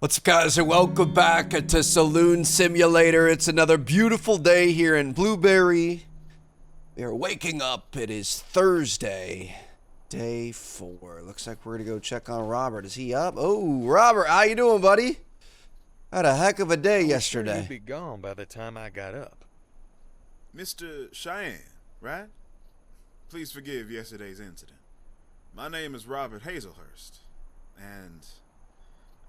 What's up, guys, and welcome back to Saloon Simulator. It's another beautiful day here in Blueberry. We are waking up. It is Thursday, day 4. Looks like we're gonna go check on Robert. Is he up? Oh, Robert, how you doing, buddy? Had a heck of a day yesterday. You'd be gone by the time I got up. Mr. Cheyenne, right? Please forgive yesterday's incident. My name is Robert Hazelhurst, and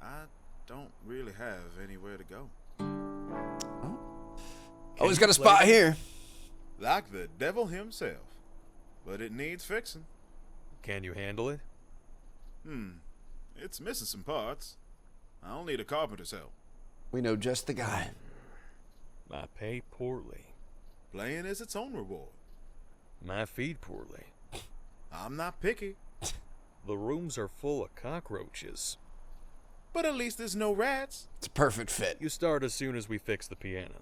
I don't really have anywhere to go. Always got a spot here. Like the devil himself, but it needs fixing. Can you handle it? It's missing some parts. I'll need a carpenter's help. We know just the guy. I pay poorly. Playing is its own reward. I feed poorly. I'm not picky, The rooms are full of cockroaches. but at least there's no rats. It's a perfect fit. You start as soon as we fix the piano.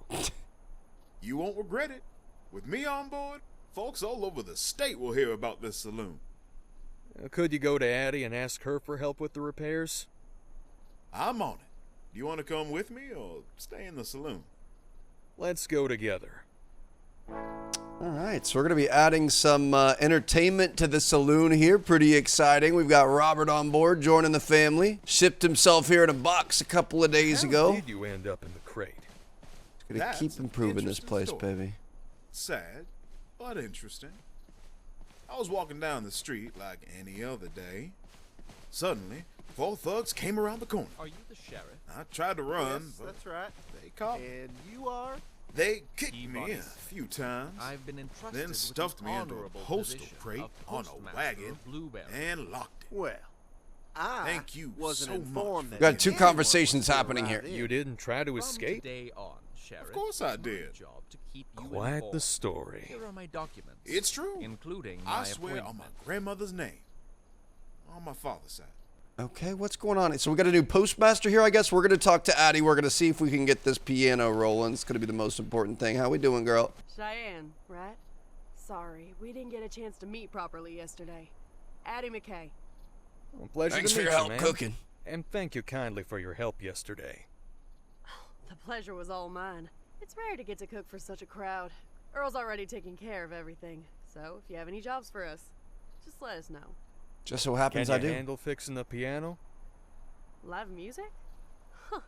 You won't regret it. With me on board, folks all over the state will hear about this saloon. Could you go to Addie and ask her for help with the repairs? I'm on it. Do you want to come with me or stay in the saloon? Let's go together. Alright, so we're going to be adding some entertainment to the saloon here. Pretty exciting. We've got Robert on board, joining the family. Shipped himself here in a box a couple of days How ago. did you end up in the crate? Going to That's keep an improving this interesting place, story. baby. Sad, but interesting. I was walking down the street like any other day. Suddenly, 4 thugs came around the corner. Are you the sheriff? I tried to run, Yes, but that's right. they caught me. And you are? They kicked me Peabody. a few times, I've been entrusted then with stuffed the me into a honorable postal position crate of on a postmaster wagon of Blueberry. and locked it. Well, I Thank you wasn't so informed much. that We've got 2 anyone conversations was happening here. arrive in. You didn't try to From escape? today on, Sheriff, Of course I it's my did. job to keep you Quite the informed. story. Here are my documents. It's true. Including I my swear on my appointment. grandmother's name. On my father's side. Okay, what's going on? So we got a new postmaster here, I guess. We're going to talk to Addie. We're going to see if we can get this piano rolling. It's going to be the most important thing. How we doing, girl? Cheyenne, right? Sorry, we didn't get a chance to meet properly yesterday. Addie McKay. Well, pleasure Thanks to for meet your you, help ma'am. cooking. And thank you kindly for your help yesterday. The pleasure was all mine. It's rare to get to cook for such a crowd. Earl's already taking care of everything, so if you have any jobs for us, just let us know. Just so Can happens you I do. handle fixing the piano? Live music? Huh.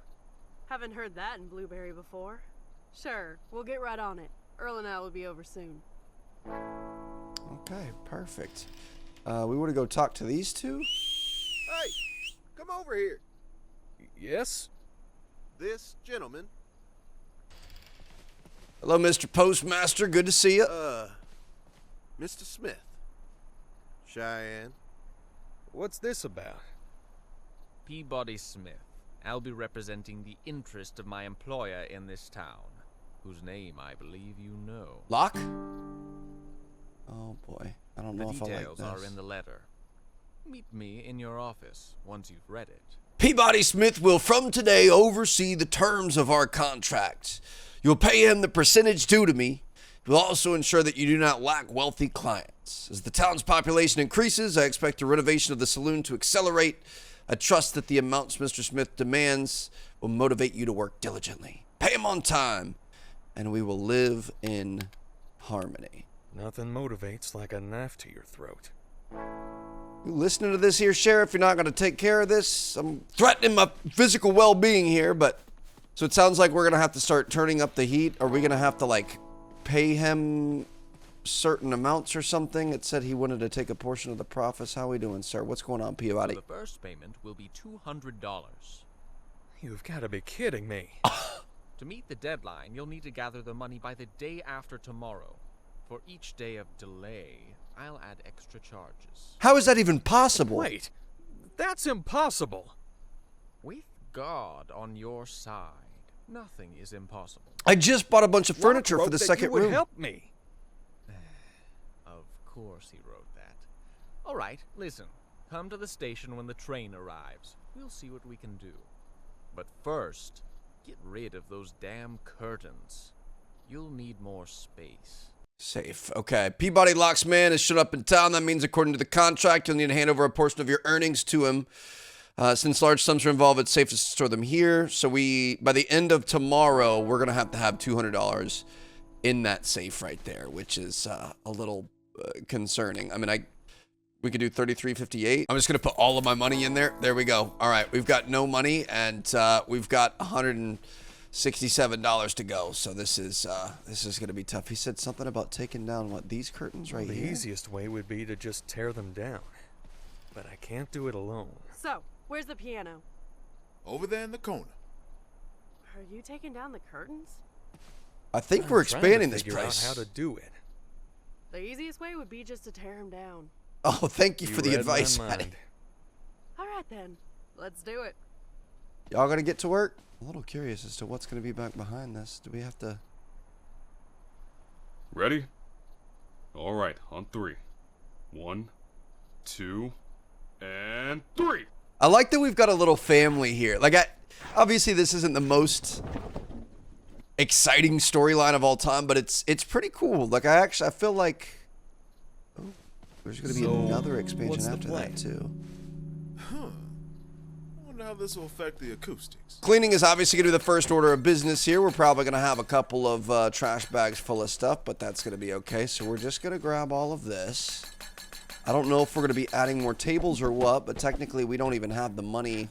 Haven't heard that in Blueberry before. Sure, we'll get right on it. Earl and I will be over soon. Okay, perfect. We want to go talk to these two. Hey, come over here. Yes? This gentleman, Hello, Mr. Postmaster. Good to see you. Mr. Smith. Cheyenne. What's this about? Peabody Smith. I'll be representing the interest of my employer in this town, whose name I believe you know. Lock? Oh, boy. I don't The know if I like details this. are in the letter. Meet me in your office once you've read it. Peabody Smith will from today oversee the terms of our contract. You'll pay him the percentage due to me. He will also ensure that you do not lack wealthy clients. As the town's population increases, I expect the renovation of the saloon to accelerate. I trust that the amounts Mr. Smith demands will motivate you to work diligently. Pay him on time, and we will live in harmony. Nothing motivates like a knife to your throat. You listening to this here, Sheriff? You're not going to take care of this? I'm threatening my physical well-being here, but... So it sounds like we're going to have to start turning up the heat. Are we going to have to, like, pay him certain amounts or something? It said he wanted to take a portion of the profits. How are we doing, sir? What's going on, Peabody? The first payment will be $200. You've got to be kidding me. To meet the deadline, you'll need to gather the money by the day after tomorrow. For each day of delay, I'll add extra charges. How is that even possible? Wait, that's impossible. With God on your side, nothing is impossible. I just bought a bunch of furniture Locke for the wrote that second you would room. help me. Of course he wrote that. All right, listen. Come to the station when the train arrives. We'll see what we can do. But first, get rid of those damn curtains. You'll need more space. Safe. Okay. Peabody Locksman has showed up in town. That means, according to the contract, you'll need to hand over a portion of your earnings to him. Since large sums are involved, it's safe to store them here. So by the end of tomorrow, we're going to have $200 in that safe right there, which is a little concerning. I mean, we could do 33.58. I'm just going to put all of my money in there. There we go. All right, we've got no money, and we've got $167 to go. So this is going to be tough. He said something about taking down, these curtains right here? The easiest way would be to just tear them down. But I can't do it alone. So, where's the piano? Over there in the corner. Are you taking down the curtains? I think we're expanding this figure place. out how to do it. The easiest way would be just to tear them down. Oh, thank you for the read advice, my Addie. mind. All right then, let's do it. Y'all gonna get to work? I'm a little curious as to what's gonna be back behind this. Do we have to... Ready? All right, on 3. 1, 2, and 3. I like that we've got a little family here. Obviously this isn't the most exciting storyline of all time, but it's pretty cool. I feel like there's gonna be another expansion after that too. Huh. I wonder how this will affect the acoustics. Cleaning is obviously gonna be the first order of business here. We're probably gonna have a couple of trash bags full of stuff, but that's gonna be okay. So we're just gonna grab all of this. I don't know if we're gonna be adding more tables or what, but technically we don't even have the money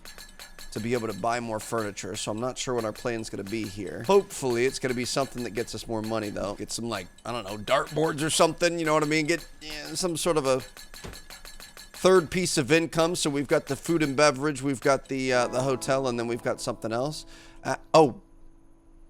to be able to buy more furniture, so I'm not sure what our plan's gonna be here. Hopefully it's gonna be something that gets us more money though. Get some I don't know, dartboards or something, you know what I mean? Get some sort of a third piece of income. So we've got the food and beverage, we've got the hotel, and then we've got something else.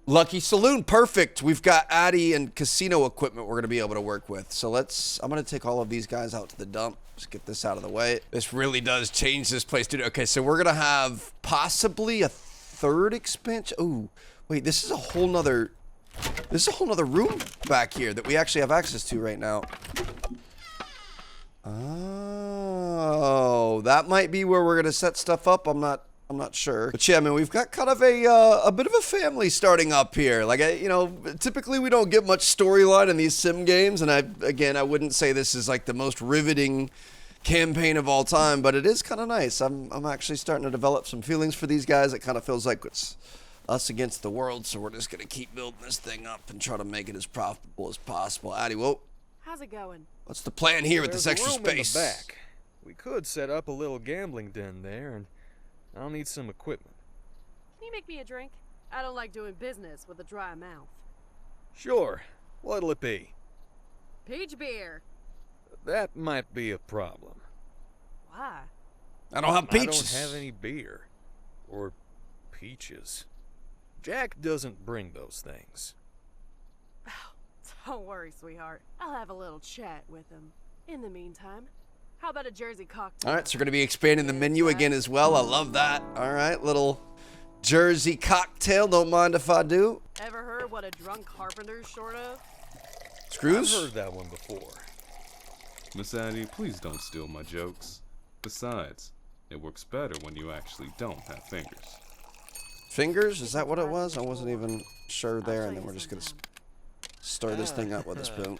Lucky Saloon, perfect. We've got Addie and casino equipment we're gonna be able to work with. So I'm gonna take all of these guys out to the dump. Just get this out of the way. This really does change this place, dude. Okay, so we're gonna have possibly a third expansion. Ooh, wait, this is a whole nother room back here that we actually have access to right now. Oh, that might be where we're gonna set stuff up. I'm not sure. But yeah, I mean, we've got kind of a bit of a family starting up here. Typically we don't get much storyline in these sim games, and I wouldn't say this is the most riveting campaign of all time, but it is kind of nice. I'm actually starting to develop some feelings for these guys. It kind of feels like it's us against the world, so we're just gonna keep building this thing up and try to make it as profitable as possible. Addie, whoa. How's it going? What's the plan here with this There's a extra room in the space? back. We could set up a little gambling den there, and I'll need some equipment. Can you make me a drink? I don't like doing business with a dry mouth. Sure. What'll it be? Peach beer. That might be a problem. Why? I don't have peaches. I don't have any beer. Or peaches. Jack doesn't bring those things. Don't worry, sweetheart. I'll have a little chat with him. In the meantime, how about a Jersey cocktail? All right, so we're going to be expanding the menu again as well. I love that. All right, little Jersey cocktail. Don't mind if I do. Ever heard what a drunk carpenter's short of? Screws? I've heard that one before. Miss Addie, please don't steal my jokes. Besides, it works better when you actually don't have fingers. Fingers? Is that what it was? I wasn't even sure there, and then we're just going to stir this thing up with a spoon.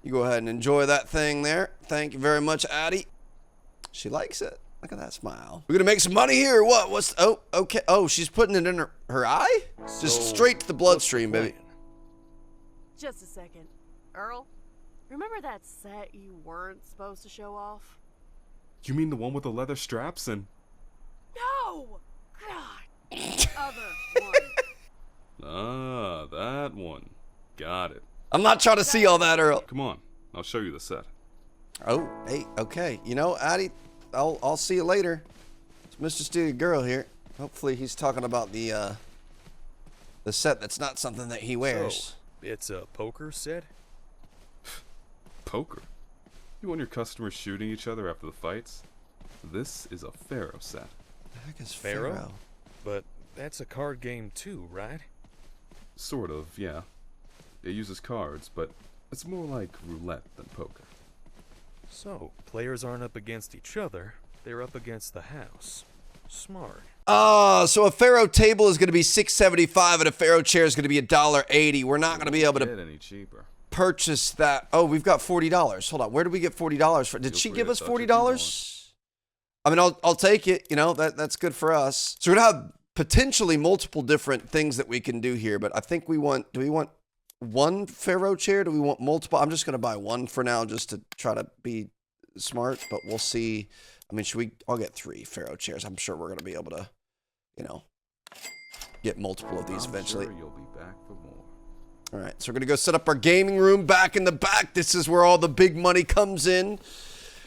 You go ahead and enjoy that thing there. Thank you very much, Addie. She likes it. Look at that smile. We're gonna make some money here or what? Oh, okay. Oh, she's putting it in her eye? Just straight to the bloodstream, baby. Just a second. Earl, remember that set you weren't supposed to show off? You mean the one with the leather straps and... No! God! Other one. Ah, that one. Got it. I'm not trying to see all that, Earl. Come on, I'll show you the set. Oh, hey, okay. You know, Addie, I'll see you later. It's Mr. Steely Girl here. Hopefully he's talking about the set that's not something that he wears. So, it's a poker set? Poker? You want your customers shooting each other after the fights? This is a Faro set. The heck is Faro? Faro? But that's a card game too, right? Sort of, yeah. It uses cards, but it's more like roulette than poker. So, players aren't up against each other, they're up against the house. Smart. So a Faro table is going to be $6.75 and a Faro chair is going to be $1.80. We're not going to be able to get any cheaper. purchase that. Oh, we've got $40. Hold on. Where did we get $40 from? Did Feel she free give to us touch if you $40? I mean, I'll take it. You know, that's good for us. So we're gonna have potentially multiple different things that we can do here, but I think do we want one Faro chair? Do we want multiple? I'm just gonna buy one for now just to try to be smart, but we'll see. I mean, I'll get 3 Faro chairs. I'm sure we're gonna be able to, you know, get multiple of these eventually. Sure you'll be back for more. All right, so we're gonna go set up our gaming room back in the back. This is where all the big money comes in.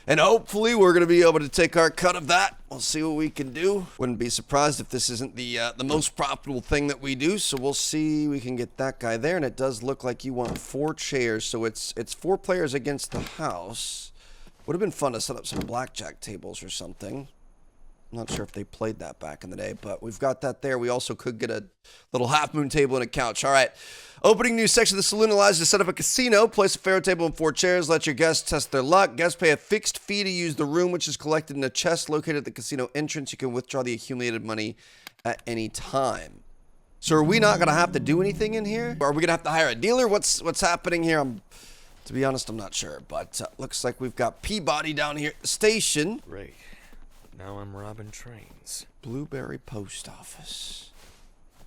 And hopefully we're going to be able to take our cut of that. We'll see what we can do. Wouldn't be surprised if this isn't the most profitable thing that we do. So we'll see. We can get that guy there. And it does look like you want 4 chairs. So it's 4 players against the house. Would have been fun to set up some blackjack tables or something. I'm not sure if they played that back in the day, but we've got that there. We also could get a little half moon table and a couch. All right. Opening new section of the saloon allows you to set up a casino, place a Faro table and 4 chairs, let your guests test their luck. Guests pay a fixed fee to use the room, which is collected in a chest located at the casino entrance. You can withdraw the accumulated money at any time. So are we not going to have to do anything in here? Or are we going to have to hire a dealer? What's happening here? To be honest, I'm not sure, but looks like we've got Peabody down here at the station. Great. Now I'm robbing trains. Blueberry Post Office.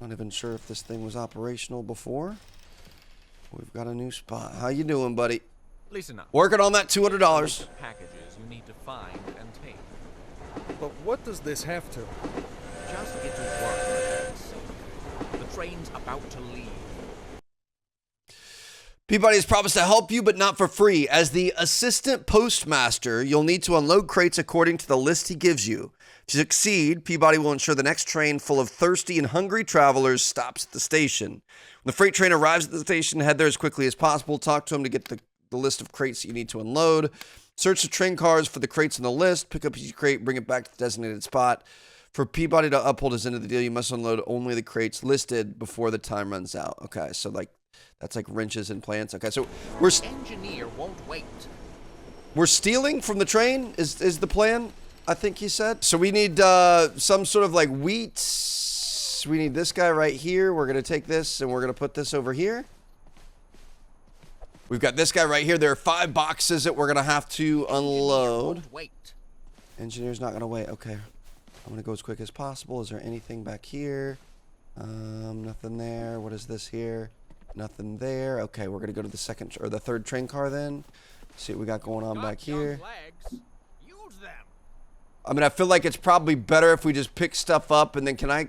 Not even sure if this thing was operational before. We've got a new spot. How you doing, buddy? Listen up. Working on that $200. Packages you need to find and take. But what does this have to? Just get to work, for heaven's sake. The train's about to leave. Peabody has promised to help you, but not for free. As the assistant postmaster, you'll need to unload crates according to the list he gives you. If you succeed, Peabody will ensure the next train full of thirsty and hungry travelers stops at the station. When the freight train arrives at the station, head there as quickly as possible. Talk to him to get the list of crates that you need to unload. Search the train cars for the crates on the list. Pick up each crate, bring it back to the designated spot. For Peabody to uphold his end of the deal, you must unload only the crates listed before the time runs out. Okay, so that's like wrenches and plants. Okay, so Engineer won't wait. we're stealing from the train is the plan, I think he said. So we need some sort of like wheat. We need this guy right here. We're going to take this and we're going to put this over here. We've got this guy right here. There are 5 boxes that we're going to have to unload. Won't wait. Engineer's not going to wait. Okay. I'm going to go as quick as possible. Is there anything back here? Nothing there. What is this here? Nothing there. Okay, we're going to go to the second or the third train car then. See what we got going on back here. Legs. Use them. I mean, I feel like it's probably better if we just pick stuff up and then can I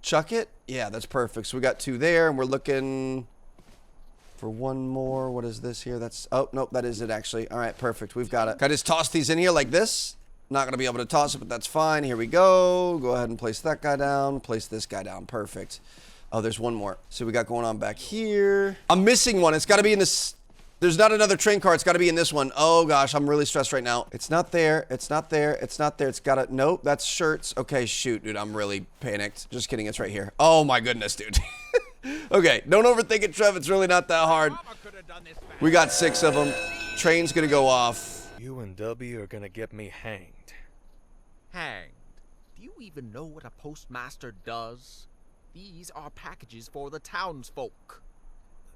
chuck it? Yeah, that's perfect. So we got 2 there and we're looking for 1 more. What is this here? Oh, nope, that is it actually. All right, perfect. We've got it. Can I just toss these in here like this? Not going to be able to toss it, but that's fine. Here we go. Go ahead and place that guy down. Place this guy down. Perfect. Oh, there's 1 more. So we got going on back here. I'm missing one. It's got to be in this. There's not another train car. It's got to be in this one. Oh, gosh. I'm really stressed right now. It's not there. It's not there. It's not there. It's got to. Nope. That's shirts. Okay, shoot, dude. I'm really panicked. Just kidding. It's right here. Oh, my goodness, dude. Okay. Don't overthink it, Trev. It's really not that hard. We got 6 of them. Train's going to go off. You and W are gonna get me hanged. Hanged. Do you even know what a postmaster does? These are packages for the townsfolk.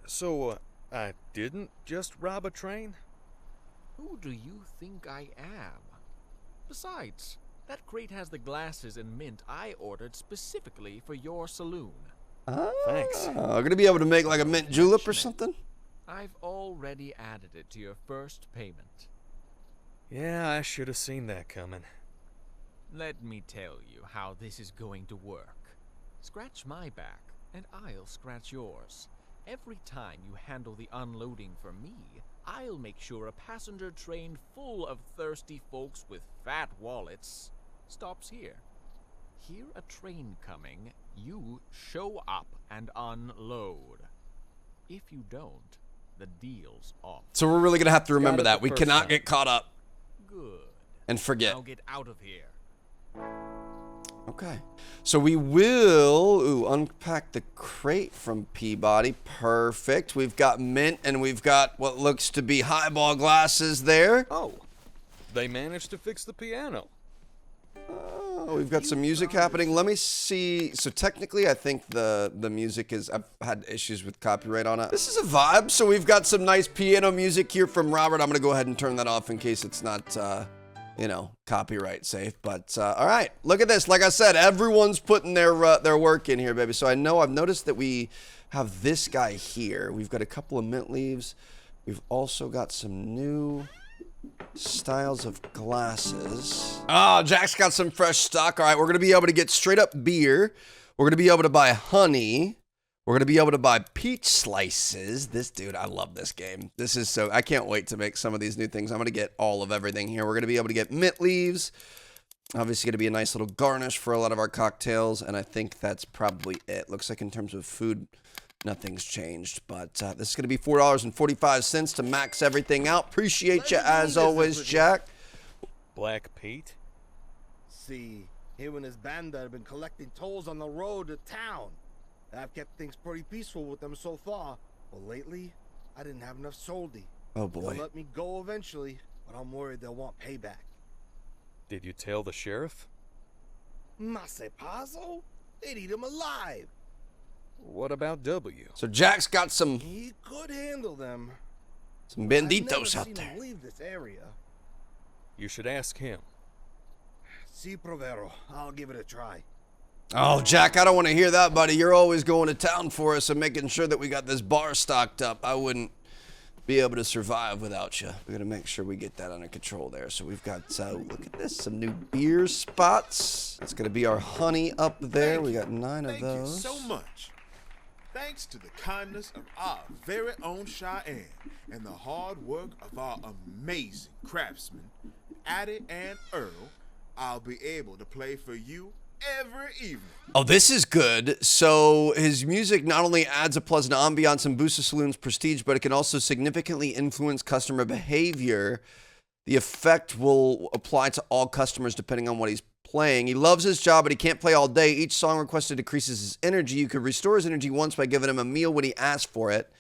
So, I didn't just rob a train? Who do you think I am? Besides, that crate has the glasses and mint I ordered specifically for your saloon. Thanks. I'm going to be able to make like a mint julep or something? I've already added it to your first payment. Yeah, I should have seen that coming. Let me tell you how this is going to work. Scratch my back, and I'll scratch yours. Every time you handle the unloading for me, I'll make sure a passenger train full of thirsty folks with fat wallets stops here. Hear a train coming, you show up and unload. If you don't, the deal's off. So we're really going to have to remember Got it that. We the first cannot time. get caught up Good. and forget. Now get out of here. Okay. So we will unpack the crate from Peabody. Perfect. We've got mint and we've got what looks to be highball glasses there. Oh, they managed to fix the piano. Oh, we've got some music happening. Let me see. So technically, I think the music is, I've had issues with copyright on it. This is a vibe. So we've got some nice piano music here from Robert. I'm going to go ahead and turn that off in case it's not you know, copyright safe. But all right, look at this. Like I said, everyone's putting their work in here, baby. So I know I've noticed that we have this guy here. We've got a couple of mint leaves. We've also got some new styles of glasses. Oh, Jack's got some fresh stock. All right, we're going to be able to get straight up beer. We're going to be able to buy honey. We're going to be able to buy peach slices. This dude, I love this game. This is so, I can't wait to make some of these new things. I'm going to get all of everything here. We're going to be able to get mint leaves. Obviously going to be a nice little garnish for a lot of our cocktails. And I think that's probably it. Looks like in terms of food, nothing's changed. But this is going to be $4.45 to max everything out. Appreciate you as always, Jack. Black Pete? See, him and his band have been collecting tolls on the road to town. I've kept things pretty peaceful with them so far, but lately, I didn't have enough soldi. Oh boy. They'll let me go eventually, but I'm worried they'll want payback. Did you tell the sheriff? Masse paso? They'd eat him alive. What about W? So Jack's got some He could handle them. Some I've never banditos out seen there. him leave this area. You should ask him. Si, Provero. I'll give it a try. Oh, Jack, I don't want to hear that, buddy. You're always going to town for us and making sure that we got this bar stocked up. I wouldn't be able to survive without you. We're going to make sure we get that under control there. So we've got, look at this, some new beer spots. That's going to be our honey up there. We got 9 of those. Thank you so much. Thanks to the kindness of our very own Cheyenne and the hard work of our amazing craftsmen, Addie and Earl, I'll be able to play for you every evening. Oh, this is good. So his music not only adds a pleasant ambiance and boosts the saloon's prestige, but it can also significantly influence customer behavior. The effect will apply to all customers depending on what he's playing. He loves his job, but he can't play all day. Each song requested decreases his energy. You could restore his energy once by giving him a meal when he asks for it.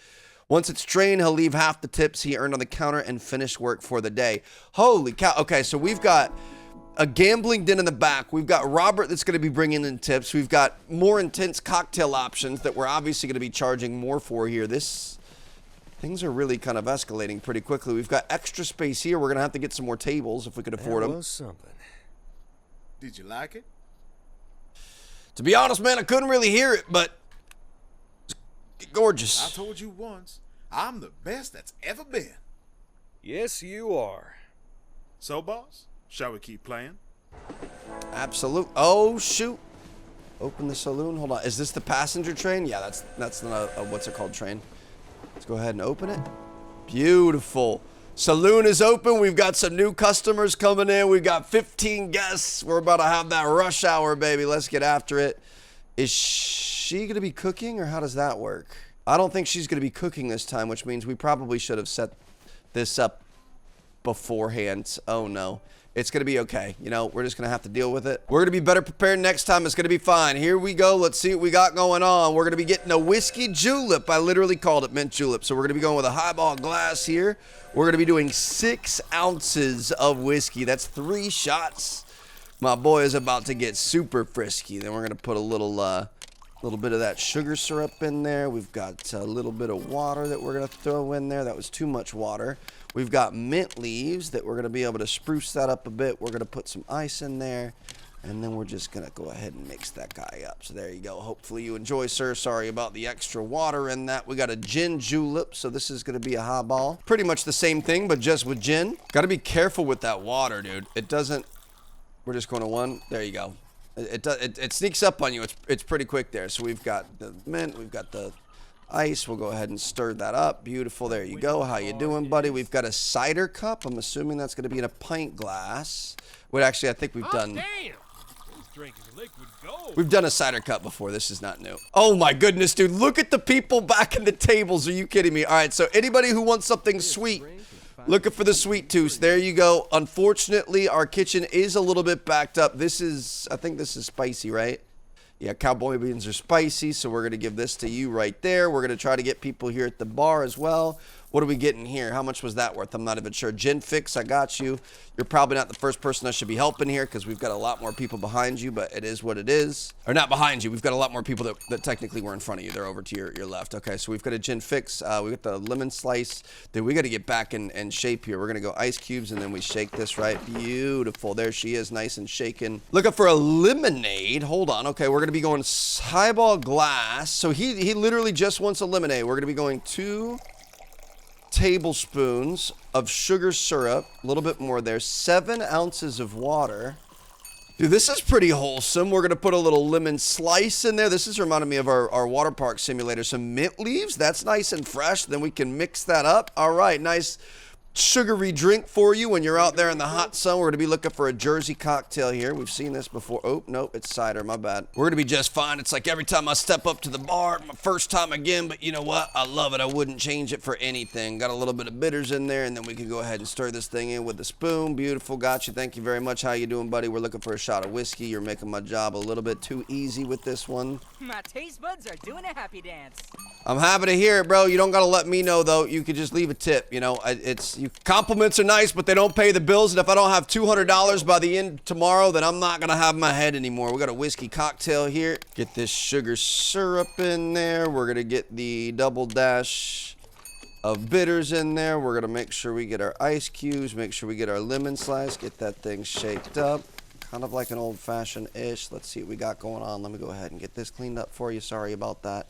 Once it's trained, he'll leave half the tips he earned on the counter and finish work for the day. Holy cow. Okay, so we've got a gambling den in the back. We've got Robert that's going to be bringing in tips. We've got more intense cocktail options that we're obviously going to be charging more for here. Things are really kind of escalating pretty quickly. We've got extra space here. We're going to have to get some more tables if we could afford them. That was something. Did you like it? To be honest, man, I couldn't really hear it, but it's gorgeous. I told you once, I'm the best that's ever been. Yes, you are. So, boss, shall we keep playing? Absolute. Oh, shoot. Open the saloon. Hold on. Is this the passenger train? Yeah, that's not a what's it called train. Let's go ahead and open it. Beautiful. Saloon is open. We've got some new customers coming in. We've got 15 guests. We're about to have that rush hour, baby. Let's get after it. Is she going to be cooking, or how does that work? I don't think she's going to be cooking this time, which means we probably should have set this up beforehand. Oh, no. It's going to be okay. You know, we're just going to have to deal with it. We're going to be better prepared next time. It's going to be fine. Here we go. Let's see what we got going on. We're going to be getting a whiskey julep. I literally called it mint julep. So we're going to be going with a highball glass here. We're going to be doing 6 ounces of whiskey. That's 3 shots. My boy is about to get super frisky. Then we're going to put a little bit of that sugar syrup in there. We've got a little bit of water that we're going to throw in there. That was too much water. We've got mint leaves that we're going to be able to spruce that up a bit. We're going to put some ice in there. And then we're just going to go ahead and mix that guy up. So there you go. Hopefully you enjoy, sir. Sorry about the extra water in that. We got a gin julep. So this is going to be a highball. Pretty much the same thing, but just with gin. Got to be careful with that water, dude. It doesn't... We're just going to 1. There you go. It sneaks up on you. It's pretty quick there. So we've got the mint. We've got the ice. We'll go ahead and stir that up. Beautiful. There you go. How you doing, buddy? We've got a cider cup. I'm assuming that's going to be in a pint glass. Well, actually, I think we've done... Damn! This drink is liquid gold. We've done a cider cup before. This is not new. Oh my goodness, dude. Look at the people back in the tables. Are you kidding me? All right, so anybody who wants something sweet, looking for the sweet tooth, there you go. Unfortunately, our kitchen is a little bit backed up. I think this is spicy, right? Yeah, cowboy beans are spicy, so we're going to give this to you right there. We're going to try to get people here at the bar as well. What are we getting here? How much was that worth? I'm not even sure. Gin fix, I got you. You're probably not the first person I should be helping here because we've got a lot more people behind you, but it is what it is. Or not behind you. We've got a lot more people that technically were in front of you. They're over to your left. Okay, so we've got a gin fix. We got the lemon slice. Then we got to get back in shape here. We're going to go ice cubes, and then we shake this, right? Beautiful. There she is, nice and shaken. Looking for a lemonade. Hold on. Okay, we're going to be going highball glass. So he literally just wants a lemonade. We're going to be going 2 tablespoons of sugar syrup, a little bit more there, 7 ounces of water. Dude, this is pretty wholesome. We're going to put a little lemon slice in there. This is reminding me of our water park simulator. Some mint leaves, that's nice and fresh. Then we can mix that up. All right, nice sugary drink for you when you're out there in the hot sun. We're going to be looking for a Jersey cocktail here. We've seen this before. Oh, no, it's cider. My bad. We're going to be just fine. It's like every time I step up to the bar, my first time again, but you know what? I love it. I wouldn't change it for anything. Got a little bit of bitters in there, and then we can go ahead and stir this thing in with a spoon. Beautiful. Got you. Thank you very much. How you doing, buddy? We're looking for a shot of whiskey. You're making my job a little bit too easy with this one. My taste buds are doing a happy dance. I'm happy to hear it, bro. You don't got to let me know, though. You could just leave a tip. You know, compliments are nice, but they don't pay the bills. And if I don't have $200 by the end tomorrow, then I'm not going to have my head anymore. We got a whiskey cocktail here. Get this sugar syrup in there. We're going to get the double dash of bitters in there. We're going to make sure we get our ice cubes, make sure we get our lemon slice, get that thing shaked up. Kind of like an old-fashioned-ish. Let's see what we got going on. Let me go ahead and get this cleaned up for you. Sorry about that.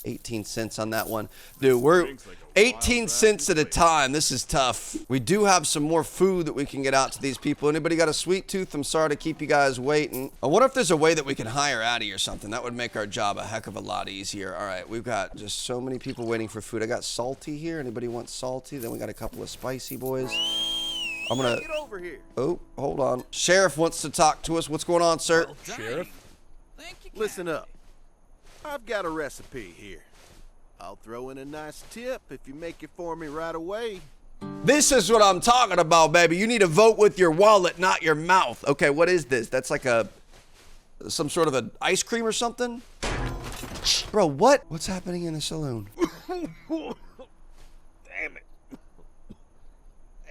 18 cents on that one. Dude, we're 18 cents at a time. This is tough. We do have some more food that we can get out to these people. Anybody got a sweet tooth? I'm sorry to keep you guys waiting. I wonder if there's a way that we can hire Addie or something. That would make our job a heck of a lot easier. All right, we've got just so many people waiting for food. I got salty here. Anybody want salty? Then we got a couple of spicy boys. I'm gonna Get over here. Oh, hold on. Sheriff wants to talk to us. What's going on, sir? Sheriff? Thank you. Listen up. I've got a recipe here. I'll throw in a nice tip if you make it for me right away. This is what I'm talking about, baby. You need to vote with your wallet, not your mouth. Okay, what is this? That's like some sort of an ice cream or something? Bro, what? What's happening in the saloon? Damn it.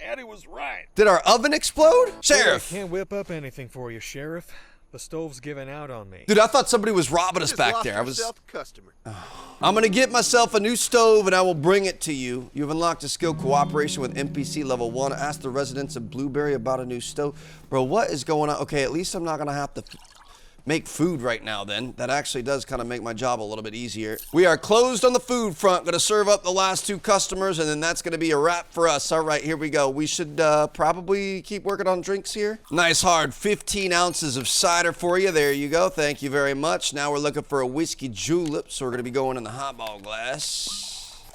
Addie was right. Did our oven explode? Sheriff! I can't whip up anything for you, Sheriff. The stove's giving out on me. Dude, I thought somebody was robbing us Just back lost there. yourself a customer. I'm gonna get myself a new stove and I will bring it to you. You've unlocked a skill cooperation with NPC level 1. Ask the residents of Blueberry about a new stove. Bro, what is going on? Okay, at least I'm not gonna have to make food right now then. That actually does kind of make my job a little bit easier. We are closed on the food front. Gonna serve up the last 2 customers and then that's gonna be a wrap for us. All right, here we go. We should probably keep working on drinks here. Nice hard 15 ounces of cider for you. There you go. Thank you very much. Now we're looking for a whiskey julep, so we're gonna be going in the highball glass.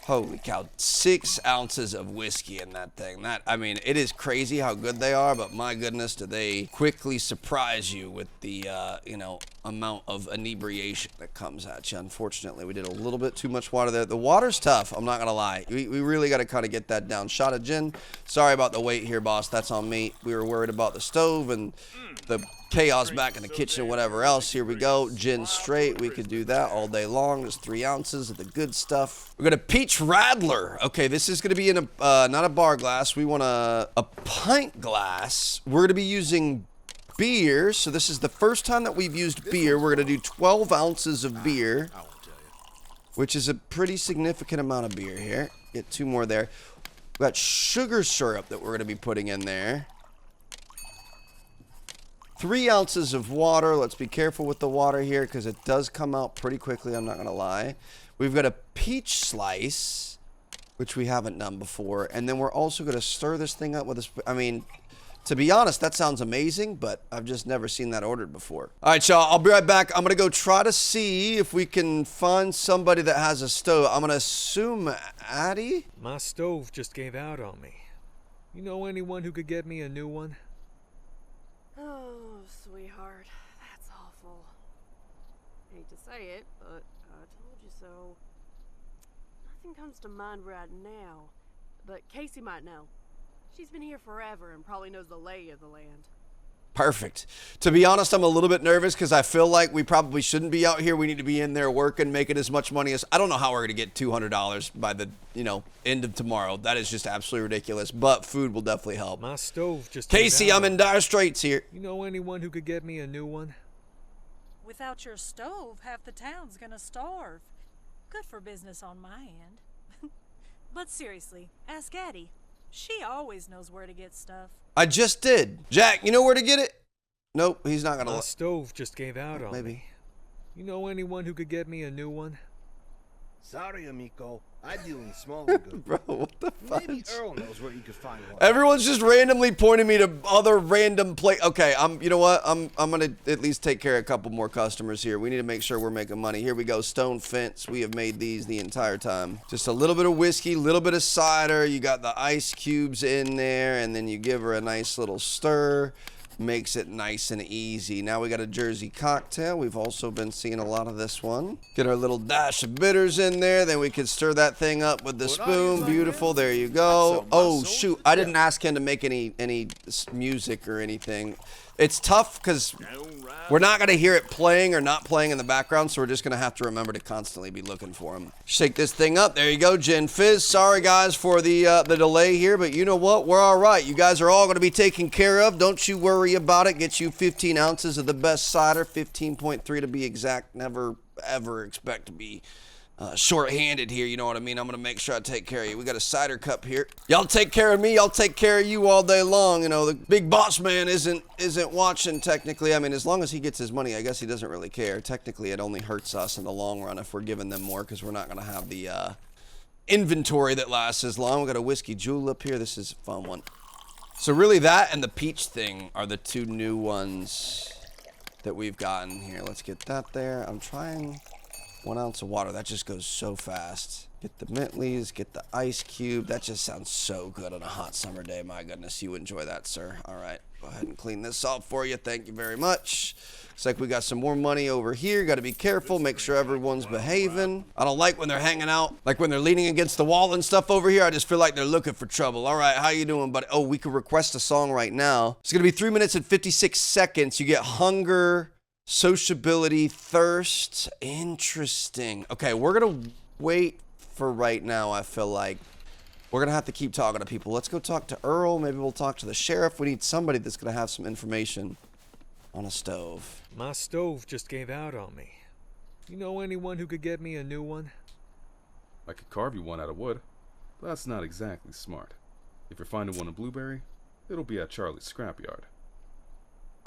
Holy cow, 6 ounces of whiskey in that thing. I mean, it is crazy how good they are, but my goodness, do they quickly surprise you with the, amount of inebriation that comes at you. Unfortunately, we did a little bit too much water there. The water's tough, I'm not gonna lie. We really gotta kind of get that down. Shot of gin. Sorry about the wait here, boss. That's on me. We were worried about the stove and the chaos back in the kitchen and whatever else. Here we go. Gin straight. We could do that all day long. There's 3 ounces of the good stuff. We're gonna peach radler. Okay, this is gonna be in a not a bar glass. We want a pint glass. We're gonna be using beer. So this is the first time that we've used beer. We're gonna do 12 ounces of beer, which is a pretty significant amount of beer here. Get 2 more there. We got sugar syrup that we're gonna be putting in there. 3 ounces of water. Let's be careful with the water here because it does come out pretty quickly. I'm not going to lie. We've got a peach slice, which we haven't done before. And then we're also going to stir this thing up with a... I mean, to be honest, that sounds amazing, but I've just never seen that ordered before. All right, y'all. I'll be right back. I'm going to go try to see if we can find somebody that has a stove. I'm going to assume Addie? My stove just gave out on me. You know anyone who could get me a new one? Oh, sweetheart, that's awful. Hate to say it, but I told you so. Nothing comes to mind right now, but Casey might know. She's been here forever and probably knows the lay of the land. Perfect. To be honest, I'm a little bit nervous because I feel like we probably shouldn't be out here. We need to be in there working, making as much money as... I don't know how we're going to get $200 by the, end of tomorrow. That is just absolutely ridiculous. But food will definitely help. My stove just... Casey, I'm in dire straits here. You know anyone who could get me a new one? Without your stove, half the town's gonna starve. Good for business on my end. But seriously, ask Addie. She always knows where to get stuff. I just did. Jack, you know where to get it? Nope, he's not gonna... My stove just gave out on Maybe. me. You know anyone who could get me a new one? Sorry, amigo. I deal in small goods. Bro, what the fuck? Maybe Earl knows where you could find one. Everyone's just randomly pointing me to other random Okay, you know what? I'm gonna at least take care of a couple more customers here. We need to make sure we're making money. Here we go, stone fence. We have made these the entire time. Just a little bit of whiskey, a little bit of cider. You got the ice cubes in there, and then you give her a nice little stir. Makes it nice and easy. Now we got a Jersey cocktail. We've also been seeing a lot of this one. Get our little dash of bitters in there. Then we can stir that thing up with the spoon. Beautiful. There you go. Oh, shoot. I didn't ask him to make any music or anything. It's tough because we're not going to hear it playing or not playing in the background, so we're just going to have to remember to constantly be looking for him. Shake this thing up. There you go, Gin Fizz. Sorry, guys, for the delay here, but you know what? We're all right. You guys are all going to be taken care of. Don't you worry about it. Get you 15 ounces of the best cider, 15.3 to be exact. Never, ever expect to be short-handed here, you know what I mean? I'm gonna make sure I take care of you. We got a cider cup here. Y'all take care of me, I'll take care of you all day long. You know, the big boss man isn't watching technically. I mean, as long as he gets his money, I guess he doesn't really care. Technically, it only hurts us in the long run if we're giving them more because we're not gonna have the inventory that lasts as long. We got a whiskey julep here. This is a fun one. So really that and the peach thing are the two new ones that we've gotten here. Let's get that there. I'm trying... 1 ounce of water. That just goes so fast. Get the mint leaves, get the ice cube. That just sounds so good on a hot summer day. My goodness, you enjoy that, sir. All right, go ahead and clean this up for you. Thank you very much. Looks like we got some more money over here. Got to be careful. Make sure everyone's behaving. I don't like when they're hanging out, like when they're leaning against the wall and stuff over here. I just feel like they're looking for trouble. All right, how you doing, buddy? Oh, we could request a song right now. It's going to be 3 minutes and 56 seconds. You get hunger, sociability, thirst. Interesting. Okay, we're gonna wait for right now. I feel like we're gonna have to keep talking to people. Let's go talk to Earl. Maybe we'll talk to the sheriff. We need somebody that's gonna have some information on a stove. My stove just gave out on me. You know anyone who could get me a new one? I could carve you one out of wood, but that's not exactly smart. If you're finding one in Blueberry, it'll be at Charlie's scrapyard.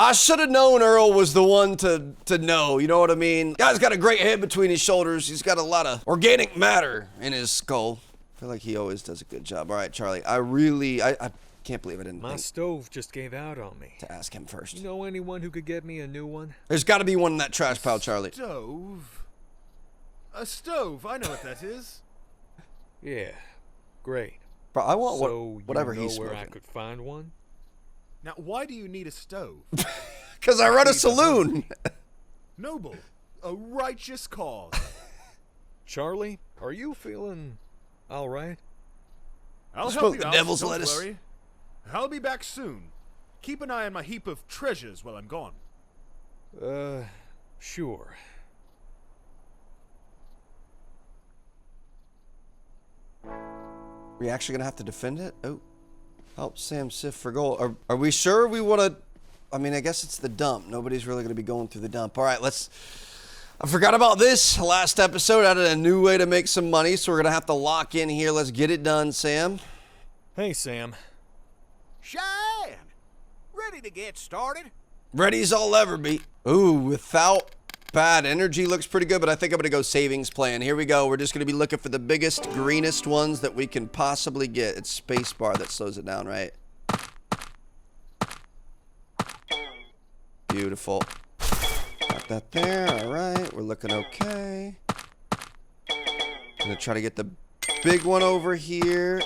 I should have known Earl was the one to know, you know what I mean? Guy's got a great head between his shoulders. He's got a lot of organic matter in his skull. I feel like he always does a good job. All right, Charlie, I can't believe I didn't My think stove just gave out on me. to ask him first. You know anyone who could get me a new one? There's got to be one in that trash pile, Charlie. Stove? A stove, I know what that is. Yeah, great. Bro, I want So whatever you know he's where smoking. I could find one? Now, why do you need a stove? Because I run a saloon. Noble. A righteous cause. Charlie, are you feeling all right? I'll Smoke help you the out, devil's don't lettuce. worry. I'll be back soon. Keep an eye on my heap of treasures while I'm gone. Sure. We actually gonna have to defend it? Oh, help Sam sift for gold. Are we sure we want to? I mean, I guess it's the dump. Nobody's really gonna be going through the dump. All right, let's. I forgot about this last episode. I added a new way to make some money, so we're gonna have to lock in here. Let's get it done, Sam. Hey, Sam. Cheyenne! Ready to get started? Ready as I'll ever be. Ooh, without bad energy looks pretty good, but I think I'm gonna go savings plan. Here we go. We're just gonna be looking for the biggest, greenest ones that we can possibly get. It's spacebar that slows it down, right? Beautiful. Got that there. All right, we're looking okay. Gonna try to get the big one over here.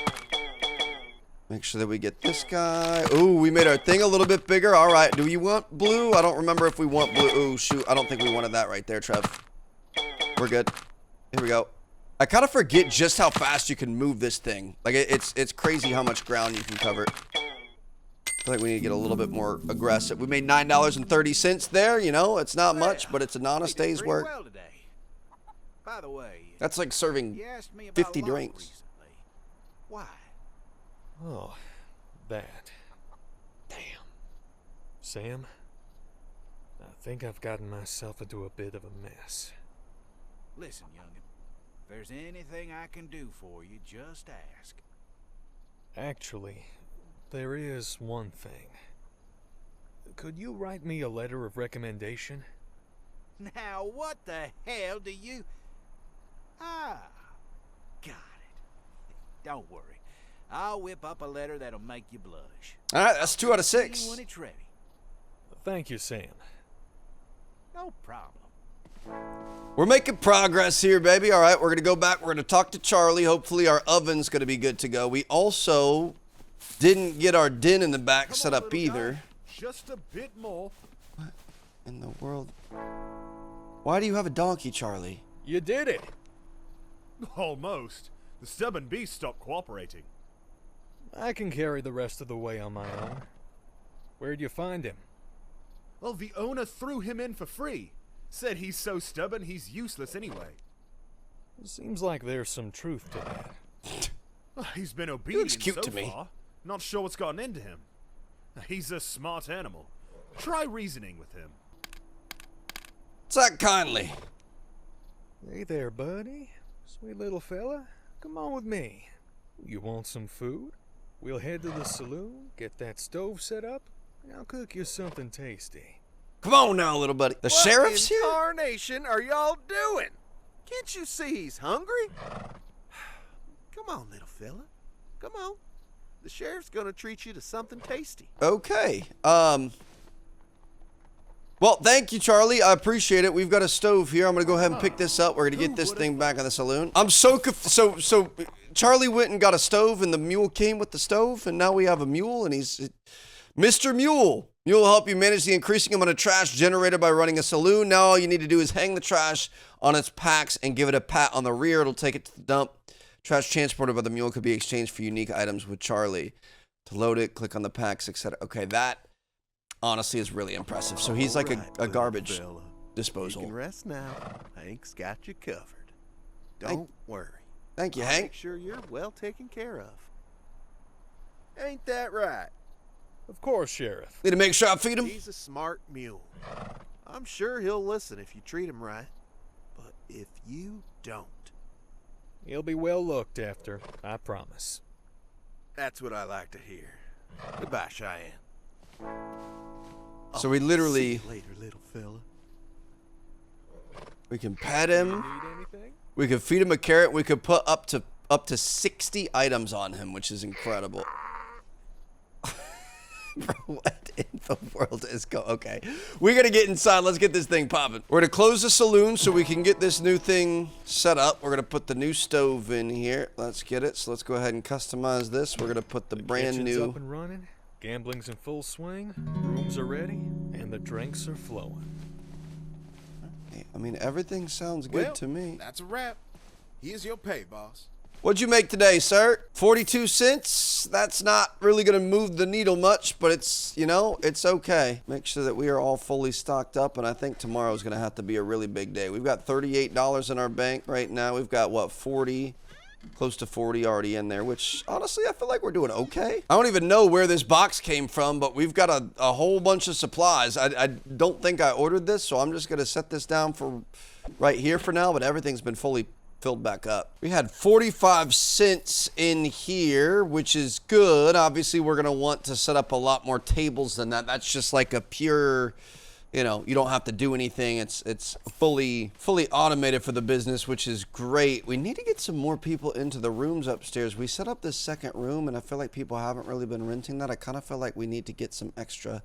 Make sure that we get this guy. Ooh, we made our thing a little bit bigger. All right, do you want blue? I don't remember if we want blue. Ooh, shoot, I don't think we wanted that right there, Trev. We're good. Here we go. I kind of forget just how fast you can move this thing. Like, it's crazy how much ground you can cover. I feel like we need to get a little bit more aggressive. We made $9.30 there, you know, it's not much, but it's an honest day's work. Well today. By the way, That's like serving you asked me about 50 luck drinks. recently. Why? Oh, that. Damn. Sam, I think I've gotten myself into a bit of a mess. Listen, youngin. If there's anything I can do for you, just ask. Actually, there is one thing. Could you write me a letter of recommendation? Now, what the hell do you... Ah, got it. Don't worry. I'll whip up a letter that'll make you blush. All right, that's 2 out of See you 6. when it's ready. Thank you, Sam. No problem. We're making progress here, baby. All right, we're going to go back. We're going to talk to Charlie. Hopefully our oven's going to be good to go. We also didn't get our den in the back set up either. Just a bit more. What in the world? Why do you have a donkey, Charlie? You did it! Almost. The stubborn beast stopped cooperating. I can carry the rest of the way on my own. Where'd you find him? Well, the owner threw him in for free. Said he's so stubborn he's useless anyway. Seems like there's some truth to that. He's been obedient looks cute so to me. far. Not sure what's gotten into him. He's a smart animal. Try reasoning with him. It's that kindly. Hey there, buddy. Sweet little fella. Come on with me. You want some food? We'll head to the saloon, get that stove set up, and I'll cook you something tasty. Come on now, little buddy. The sheriff's here? What in tarnation are y'all doing? Can't you see he's hungry? Come on, little fella. Come on. The sheriff's gonna treat you to something tasty. Okay. Well, thank you, Charlie. I appreciate it. We've got a stove here. I'm going to go ahead and pick this up. We're going to get this thing back in the saloon. I'm so Charlie went and got a stove, and the mule came with the stove, and now we have a mule, and he's Mr. Mule. Mule will help you manage the increasing amount of trash generated by running a saloon. Now all you need to do is hang the trash on its packs and give it a pat on the rear. It'll take it to the dump. Trash transported by the mule could be exchanged for unique items with Charlie. To load it, click on the packs, etc. Okay, that honestly is really impressive. So he's like a garbage disposal. You can rest now. Hank's got you covered. Don't worry. Thank you, I'll Hank. make sure you're well taken care of. Ain't that right? Of course, Sheriff. Need to make sure I feed him. He's a smart mule. I'm sure he'll listen if you treat him right. But if you don't... He'll be well looked after, I promise. That's what I like to hear. Goodbye, Cheyenne. So we literally... See you later, little fella. We can pet him. Need anything? We could feed him a carrot. We could put up to 60 items on him, which is incredible. Bro, what in the world is going? Okay, we gotta get inside. Let's get this thing popping. We're gonna close the saloon so we can get this new thing set up. We're gonna put the new stove in here. Let's get it. So let's go ahead and customize this. We're gonna put the brand kitchen's new. up and running. Gambling's in full swing. Rooms are ready, and the drinks are flowing. I mean, everything sounds good to me. That's a wrap. Here's your pay, boss. What'd you make today, sir? 42 cents? That's not really going to move the needle much, but it's, you know, it's okay. Make sure that we are all fully stocked up, and I think tomorrow is going to have to be a really big day. We've got $38 in our bank right now. We've got, what, 40? Close to 40 already in there, which, honestly, I feel like we're doing okay. I don't even know where this box came from, but we've got a whole bunch of supplies. I don't think I ordered this, so I'm just going to set this down for right here for now, but everything's been fully filled back up. We had 45 cents in here, which is good. Obviously, we're going to want to set up a lot more tables than that. That's just like a pure, you know, you don't have to do anything. It's fully automated for the business, which is great. We need to get some more people into the rooms upstairs. We set up this second room, and I feel like people haven't really been renting that. I kind of feel like we need to get some extra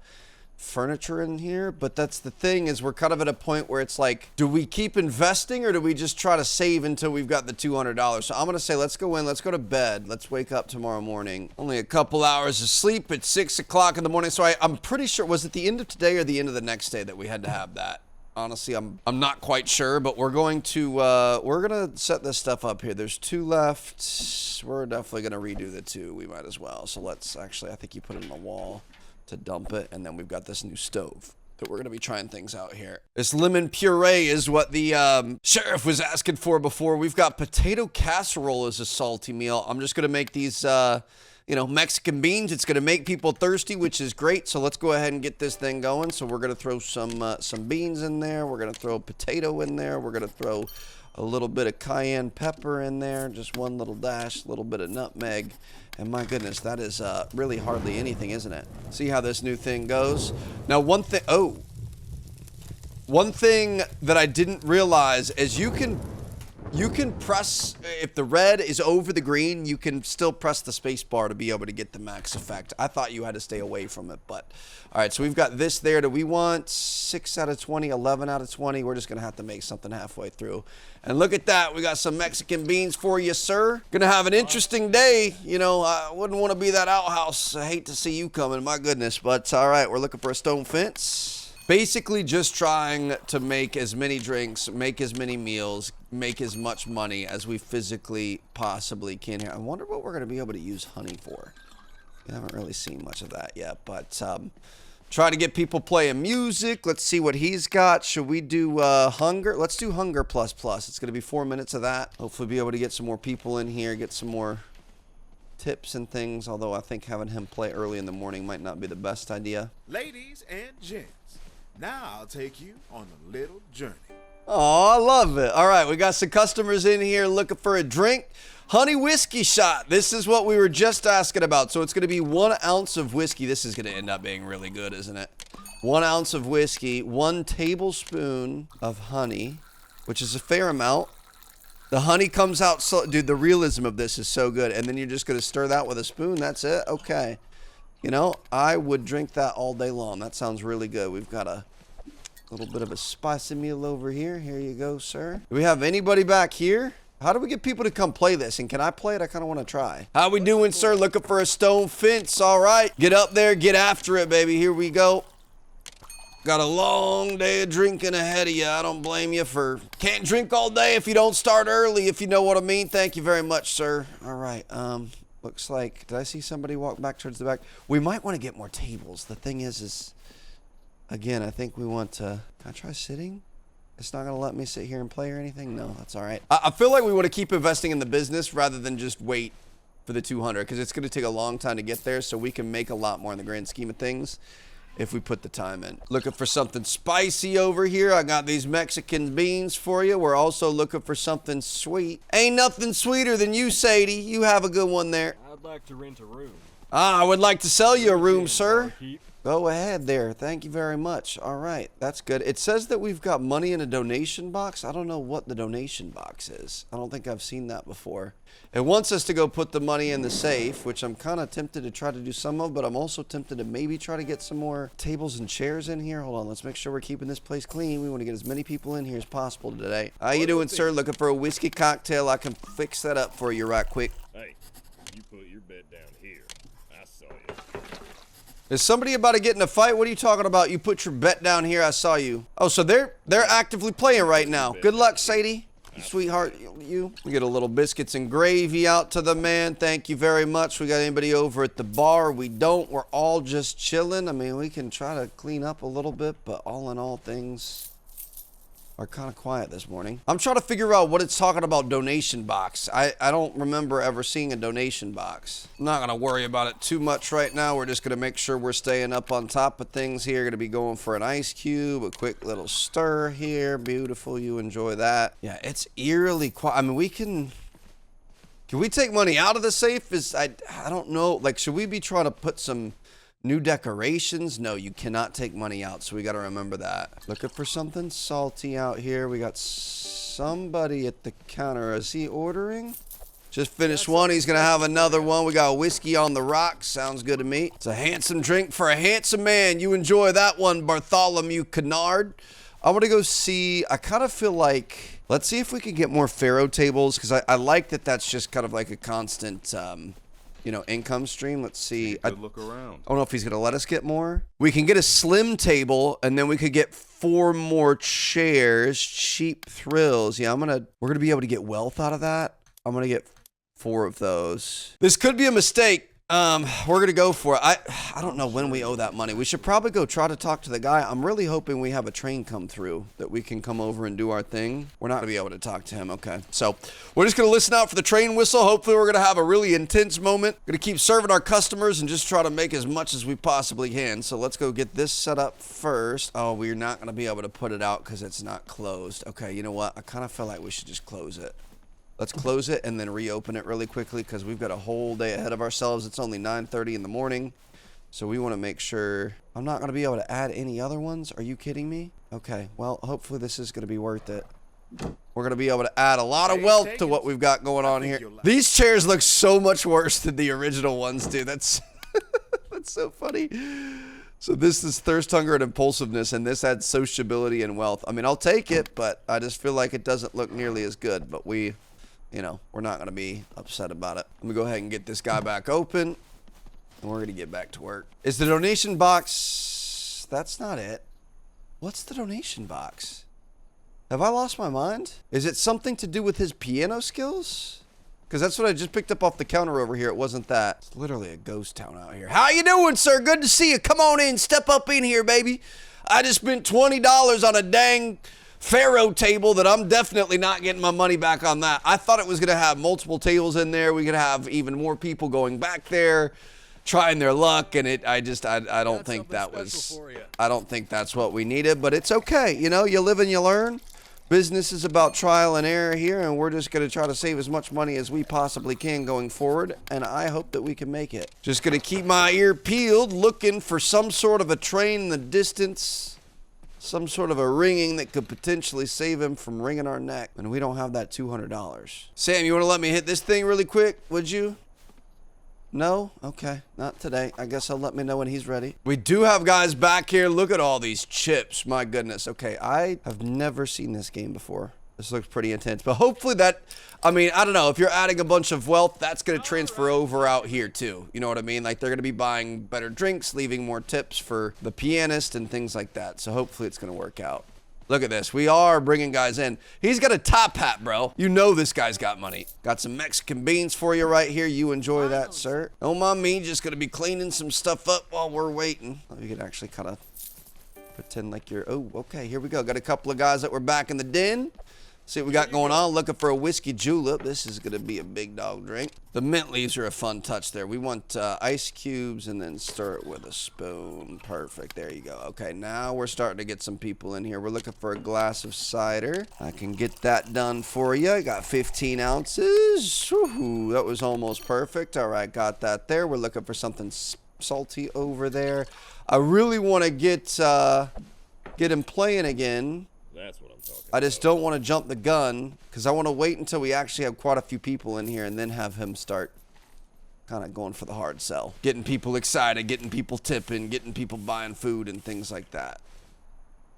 furniture in here, but that's the thing, is we're kind of at a point where it's like, do we keep investing or do we just try to save until we've got the $200? So I'm gonna say, let's go in, let's go to bed, let's wake up tomorrow morning. Only a couple hours of sleep at 6 o'clock in the morning. So I'm pretty sure, was it the end of today or the end of the next day that we had to have that? Honestly, I'm not quite sure, but we're gonna set this stuff up here. There's 2 left. We're definitely gonna redo the 2. We might as well. So let's actually, I think you put it on the wall. to dump it. And then we've got this new stove that we're going to be trying things out here. This lemon puree is what the sheriff was asking for before. We've got potato casserole as a salty meal. I'm just going to make these, you know, Mexican beans. It's going to make people thirsty, which is great. So let's go ahead and get this thing going. So we're going to throw some beans in there. We're going to throw a potato in there. We're going to throw a little bit of cayenne pepper in there. Just one little dash, a little bit of nutmeg. And my goodness, that is really hardly anything, isn't it? See how this new thing goes? Now, one thing that I didn't realize is you can press, if the red is over the green, you can still press the space bar to be able to get the max effect. I thought you had to stay away from it, but all right, so we've got this there. Do we want 6 out of 20, 11 out of 20? We're just gonna have to make something halfway through. And look at that, we got some Mexican beans for you, sir. Gonna have an interesting day. You know, I wouldn't want to be that outhouse. I hate to see you coming, my goodness, but all right, we're looking for a stone fence. Basically just trying to make as many drinks, make as many meals, make as much money as we physically possibly can here. I wonder what we're going to be able to use honey for. We haven't really seen much of that yet, but try to get people playing music. Let's see what he's got. Should we do hunger? Let's do hunger plus plus. It's going to be 4 minutes of that. Hopefully be able to get some more people in here, get some more tips and things, although I think having him play early in the morning might not be the best idea. Ladies and gents, now I'll take you on a little journey. Oh, I love it. All right, we got some customers in here looking for a drink. Honey whiskey shot. This is what we were just asking about. So it's going to be 1 ounce of whiskey. This is going to end up being really good, isn't it? 1 ounce of whiskey, 1 tablespoon of honey, which is a fair amount. The honey comes out so, dude, the realism of this is so good. And then you're just going to stir that with a spoon. That's it. Okay. You know, I would drink that all day long. That sounds really good. We've got a little bit of a spicy meal over here. Here you go, sir. Do we have anybody back here? How do we get people to come play this? And can I play it? I kind of want to try. How we doing, sir? Looking for a stone fence. All right. Get up there. Get after it, baby. Here we go. Got a long day of drinking ahead of you. I don't blame you for can't drink all day if you don't start early, if you know what I mean. Thank you very much, sir. All right. Looks like, did I see somebody walk back towards the back? We might want to get more tables. The thing is again, I think we want to, can I try sitting? It's not going to let me sit here and play or anything? No, that's all right. I feel like we want to keep investing in the business rather than just wait for the 200 because it's going to take a long time to get there, so we can make a lot more in the grand scheme of things if we put the time in. Looking for something spicy over here. I got these Mexican beans for you. We're also looking for something sweet. Ain't nothing sweeter than you, Sadie. You have a good one there. I'd like to rent a room. I would like to sell you a room, sir. Go ahead there. Thank you very much. All right, that's good. It says that we've got money in a donation box. I don't know what the donation box is. I don't think I've seen that before. It wants us to go put the money in the safe, which I'm kind of tempted to try to do some of, but I'm also tempted to maybe try to get some more tables and chairs in here. Hold on, let's make sure we're keeping this place clean. We want to get as many people in here as possible today. How you doing, sir? Looking for a whiskey cocktail? I can fix that up for you right quick. Hey, you put your bed down here. I saw you. Is somebody about to get in a fight? What are you talking about? You put your bet down here. I saw you. Oh, so they're actively playing right now. Good luck, Sadie. Sweetheart, you. We get a little biscuits and gravy out to the man. Thank you very much. We got anybody over at the bar? We don't. We're all just chilling. I mean, we can try to clean up a little bit, but all in all, things are kind of quiet this morning. I'm trying to figure out what it's talking about donation box. I don't remember ever seeing a donation box. I'm not going to worry about it too much right now. We're just going to make sure we're staying up on top of things here. Going to be going for an ice cube, a quick little stir here. Beautiful. You enjoy that. Yeah, it's eerily quiet. I mean, we can we take money out of the safe? I don't know. Like, should we be trying to put some new decorations? No, you cannot take money out, so we got to remember that. Looking for something salty out here. We got somebody at the counter. Is he ordering? Just finished one. He's going to have another one. We got whiskey on the rocks. Sounds good to me. It's a handsome drink for a handsome man. You enjoy that one, Bartholomew Kennard. I want to go see. I kind of feel like, let's see if we can get more Faro tables, because I like that that's just kind of like a constant you know, income stream. Let's see. Good look around. I don't know if he's going to let us get more. We can get a slim table, and then we could get 4 more chairs. Cheap thrills. Yeah, we're going to be able to get wealth out of that. I'm going to get 4 of those. This could be a mistake, We're gonna go for it. I don't know when we owe that money. We should probably go try to talk to the guy. I'm really hoping we have a train come through that we can come over and do our thing. We're not gonna be able to talk to him. Okay, so we're just gonna listen out for the train whistle. Hopefully we're gonna have a really intense moment. We're gonna keep serving our customers and just try to make as much as we possibly can. So let's go get this set up first. Oh, we're not gonna be able to put it out because it's not closed. Okay, you know what? I kind of feel like we should just close it. Let's close it and then reopen it really quickly because we've got a whole day ahead of ourselves. It's only 9:30 in the morning. So we want to make sure. I'm not going to be able to add any other ones. Are you kidding me? Okay, well, hopefully this is going to be worth it. We're going to be able to add a lot of wealth to what we've got going on here. These chairs look so much worse than the original ones, dude. That's, that's so funny. So this is thirst, hunger, and impulsiveness, and this adds sociability and wealth. I mean, I'll take it, but I just feel like it doesn't look nearly as good. But we... You know, we're not going to be upset about it. Let me go ahead and get this guy back open. And we're going to get back to work. Is the donation box... That's not it. What's the donation box? Have I lost my mind? Is it something to do with his piano skills? Because that's what I just picked up off the counter over here. It wasn't that. It's literally a ghost town out here. How you doing, sir? Good to see you. Come on in. Step up in here, baby. I just spent $20 on a dang... Faro table that I'm definitely not getting my money back on that. I thought it was going to have multiple tables in there. We could have even more people going back there, trying their luck, and I don't think that was, I don't think that's what we needed, but it's okay. You know, you live and you learn. Business is about trial and error here, and we're just going to try to save as much money as we possibly can going forward, and I hope that we can make it. Just going to keep my ear peeled, looking for some sort of a train in the distance. Some sort of a ringing that could potentially save him from wringing our neck. And we don't have that $200. Sam, you want to let me hit this thing really quick, would you? No? Okay, not today. I guess he'll let me know when he's ready. We do have guys back here. Look at all these chips. My goodness. Okay, I have never seen this game before. This looks pretty intense. But hopefully that, I mean, I don't know. If you're adding a bunch of wealth, that's going to transfer over out here too. You know what I mean? Like they're going to be buying better drinks, leaving more tips for the pianist and things like that. So hopefully it's going to work out. Look at this. We are bringing guys in. He's got a top hat, bro. You know this guy's got money. Got some Mexican beans for you right here. You enjoy that, sir. Don't mind me. Just going to be cleaning some stuff up while we're waiting. We can actually kind of pretend like you're... Oh, okay. Here we go. Got a couple of guys that were back in the den. See what we got going on. Looking for a whiskey julep. This is going to be a big dog drink. The mint leaves are a fun touch there. We want ice cubes and then stir it with a spoon. Perfect. There you go. Okay, now we're starting to get some people in here. We're looking for a glass of cider. I can get that done for you. I got 15 ounces. Woo-hoo, that was almost perfect. All right, got that there. We're looking for something salty over there. I really want to get him playing again. That's what I'm talking I just don't want to jump the gun because I want to wait until we actually have quite a few people in here and then have him start kind of going for the hard sell. Getting people excited, getting people tipping, getting people buying food and things like that.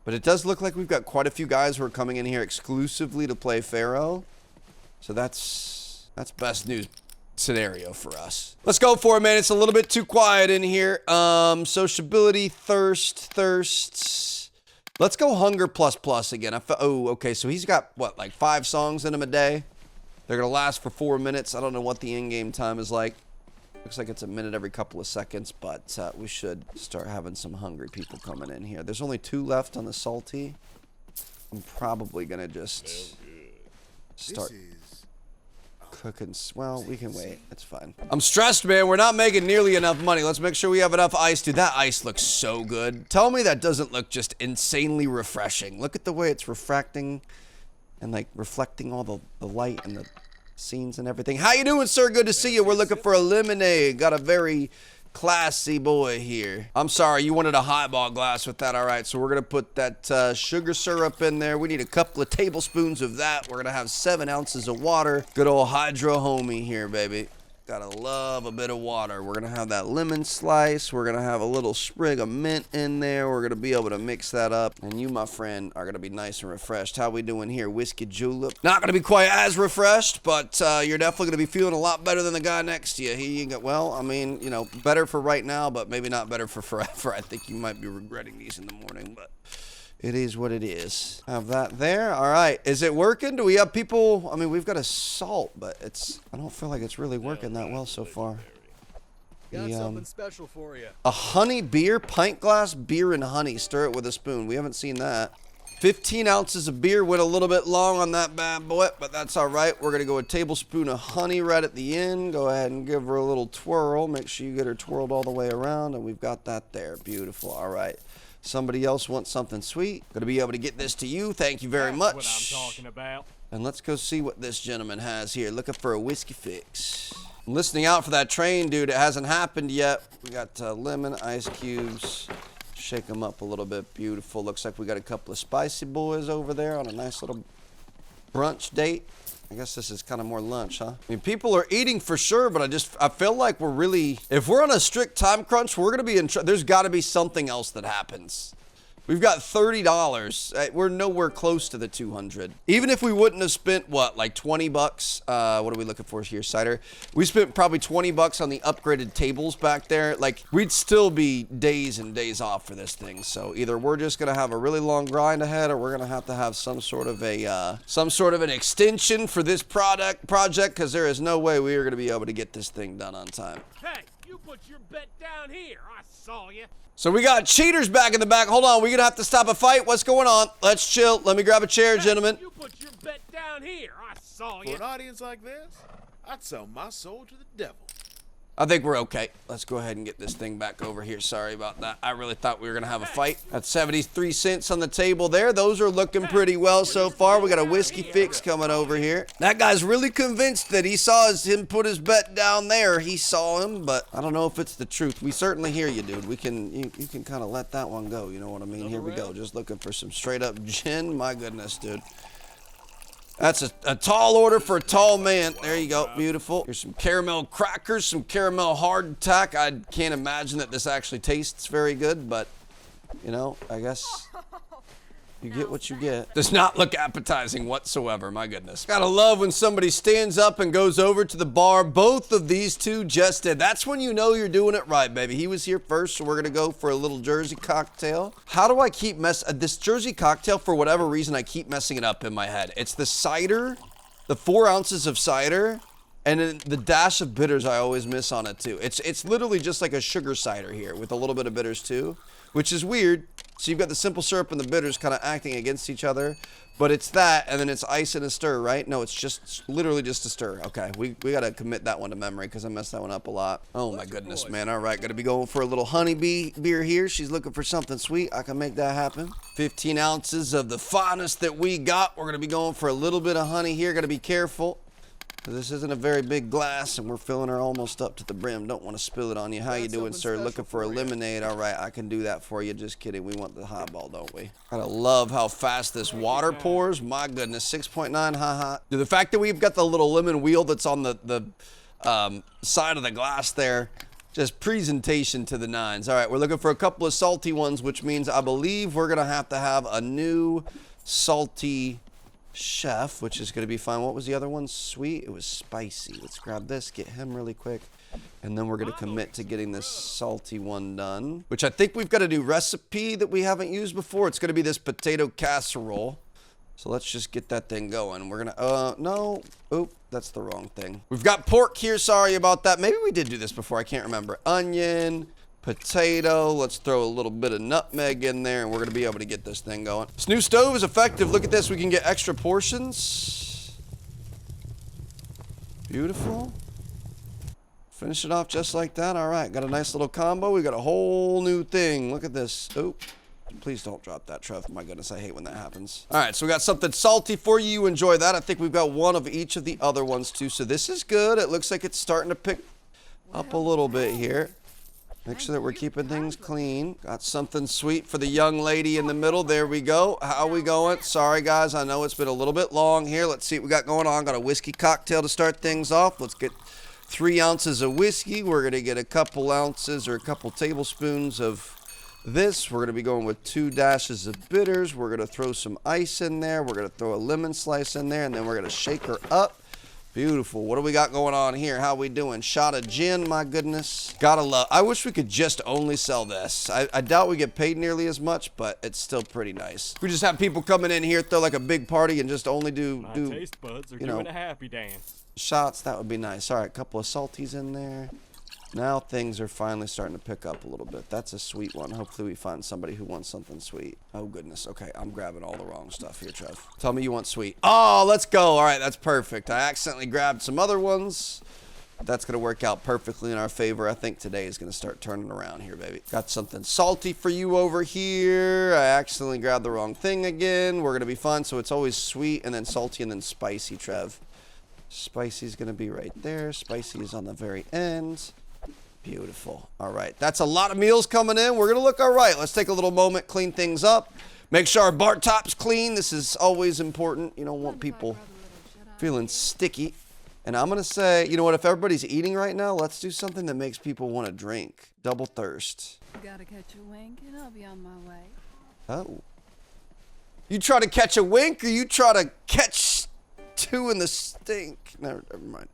But it does look like we've got quite a few guys who are coming in here exclusively to play Faro. So that's best news scenario for us. Let's go for it, man. It's a little bit too quiet in here. Sociability, thirst. Let's go hunger plus again. Oh, okay. So he's got, what, like 5 songs in him a day? They're going to last for 4 minutes. I don't know what the in-game time is like. Looks like it's a minute every couple of seconds, but we should start having some hungry people coming in here. There's only 2 left on the salty. I'm probably going to just start cooking. Well, we can wait. It's fine. I'm stressed, man. We're not making nearly enough money. Let's make sure we have enough ice. Dude, that ice looks so good. Tell me that doesn't look just insanely refreshing. Look at the way it's refracting and like reflecting all the light and the scenes and everything. How you doing, sir? Good to see you. We're looking for a lemonade. Got a very classy boy here. I'm sorry, you wanted a highball glass with that. All right, so we're going to put that sugar syrup in there. We need a couple of tablespoons of that. We're going to have 7 ounces of water. Good old hydro homie here, baby. Gotta love a bit of water. We're gonna have that lemon slice. We're gonna have a little sprig of mint in there. We're gonna be able to mix that up. And you, my friend, are gonna be nice and refreshed. How we doing here? Whiskey julep. Not gonna be quite as refreshed, but you're definitely gonna be feeling a lot better than the guy next to you. He got, well, I mean, you know, better for right now, but maybe not better for forever. I think you might be regretting these in the morning, but it is what it is. Have that there. All right. Is it working? Do we have people? I mean, we've got a salt, but I don't feel like it's really working that well so far. Got something special for you. A honey beer, pint glass, beer and honey. Stir it with a spoon. We haven't seen that. 15 ounces of beer. Went a little bit long on that bad boy, but that's all right. We're going to go a tablespoon of honey right at the end. Go ahead and give her a little twirl. Make sure you get her twirled all the way around, and we've got that there. Beautiful. All right. Somebody else wants something sweet. Going to be able to get this to you. Thank you very much. That's what I'm talking about. And let's go see what this gentleman has here. Looking for a whiskey fix. I'm listening out for that train, dude. It hasn't happened yet. We got lemon, ice cubes. Shake them up a little bit. Beautiful. Looks like we got a couple of spicy boys over there on a nice little brunch date. I guess this is kind of more lunch, huh? I mean, people are eating for sure, but I feel like we're really, if we're on a strict time crunch, we're going to be there's got to be something else that happens. We've got $30. We're nowhere close to the 200. Even if we wouldn't have spent, what, like 20 bucks? What are we looking for here, Cider? We spent probably 20 bucks on the upgraded tables back there. Like, we'd still be days and days off for this thing. So either we're just going to have a really long grind ahead, or we're going to have some sort of an extension for this project, because there is no way we are going to be able to get this thing done on time. Hey, you put your bet down here. I saw you. So we got cheaters back in the back. Hold on, we're gonna have to stop a fight. What's going on? Let's chill. Let me grab a chair, gentlemen. You put your bet down here. I saw you. For an audience like this, I'd sell my soul to the devil. I think we're okay. Let's go ahead and get this thing back over here. Sorry about that. I really thought we were gonna have a fight. That's 73 cents on the table there. Those are looking pretty well so far. We got a whiskey fix coming over here. That guy's really convinced that he saw him put his bet down there. He saw him, but I don't know if it's the truth. We certainly hear you, dude. You can kind of let that one go. You know what I mean? Here we go. Just looking for some straight up gin. My goodness, dude. That's a tall order for a tall man. There you go. Beautiful. Here's some caramel crackers, some caramel hardtack. I can't imagine that this actually tastes very good, but, you know, I guess you get what you get. Does not look appetizing whatsoever. My goodness. Gotta love when somebody stands up and goes over to the bar. Both of these two just did. That's when you know you're doing it right, baby. He was here first, so we're gonna go for a little Jersey cocktail. How do I keep this Jersey cocktail, for whatever reason, I keep messing it up in my head. It's the cider, the 4 ounces of cider, and then the dash of bitters I always miss on it too. It's literally just like a sugar cider here with a little bit of bitters too, which is weird. So you've got the simple syrup and the bitters kind of acting against each other, but it's that, and then it's ice and a stir, right? No, it's just literally just a stir. Okay, we got to commit that one to memory because I messed that one up a lot. Oh my goodness, man. All right, going to be going for a little honeybee beer here. She's looking for something sweet. I can make that happen. 15 ounces of the finest that we got. We're going to be going for a little bit of honey here. Got to be careful. This isn't a very big glass, and we're filling her almost up to the brim. Don't want to spill it on you. How you doing, sir? Looking for a lemonade? All right, I can do that for you. Just kidding. We want the highball, don't we? Gotta love how fast this water pours. My goodness, 6.9, haha. The fact that we've got the little lemon wheel that's on the side of the glass there, just presentation to the nines. All right, we're looking for a couple of salty ones, which means I believe we're gonna have to have a new salty chef, which is going to be fine. What was the other one? Sweet. It was spicy. Let's grab this, get him really quick, and then we're going to commit to getting this salty one done, which I think we've got a new recipe that we haven't used before. It's going to be this potato casserole. So let's just get that thing going. We're going to, no, oop, that's the wrong thing. We've got pork here. Sorry about that. Maybe we did do this before. I can't remember. Onion, potato, let's throw a little bit of nutmeg in there, and we're gonna be able to get this thing going. This new stove is effective. Look at this, we can get extra portions. Beautiful. Finish it off just like that. All right, got a nice little combo. We got a whole new thing. Look at this. Oh, please don't drop that, Trev. My goodness, I hate when that happens. All right, so we got something salty for you. You enjoy that. I think we've got one of each of the other ones too, so this is good. It looks like it's starting to pick up a little bit here. Make sure that we're keeping things clean. Got something sweet for the young lady in the middle. There we go. How we going? Sorry, guys. I know it's been a little bit long here. Let's see what we got going on. Got a whiskey cocktail to start things off. Let's get 3 ounces of whiskey. We're going to get a couple ounces or a couple tablespoons of this. We're going to be going with 2 dashes of bitters. We're going to throw some ice in there. We're going to throw a lemon slice in there, and then we're going to shake her up. Beautiful. What do we got going on here? How we doing? Shot of gin, my goodness. Gotta love. I wish we could just only sell this. I doubt we get paid nearly as much, but it's still pretty nice. We just have people coming in here, throw like a big party, and just only do taste buds are doing a happy dance. Shots. That would be nice. All right, a couple of salties in there. Now things are finally starting to pick up a little bit. That's a sweet one. Hopefully we find somebody who wants something sweet. Oh, goodness. Okay, I'm grabbing all the wrong stuff here, Trev. Tell me you want sweet. Oh, let's go. All right, that's perfect. I accidentally grabbed some other ones. That's going to work out perfectly in our favor. I think today is going to start turning around here, baby. Got something salty for you over here. I accidentally grabbed the wrong thing again. We're going to be fine. So it's always sweet and then salty and then spicy, Trev. Spicy is going to be right there. Spicy is on the very end. Beautiful. All right. That's a lot of meals coming in. We're going to look all right. Let's take a little moment, clean things up. Make sure our bar top's clean. This is always important. You don't want people feeling sticky. And I'm going to say, you know what, if everybody's eating right now, let's do something that makes people want to drink. Double thirst. Gotta catch a wink and I'll be on my way. Oh. You try to catch a wink or you try to catch two in the stink? Never mind.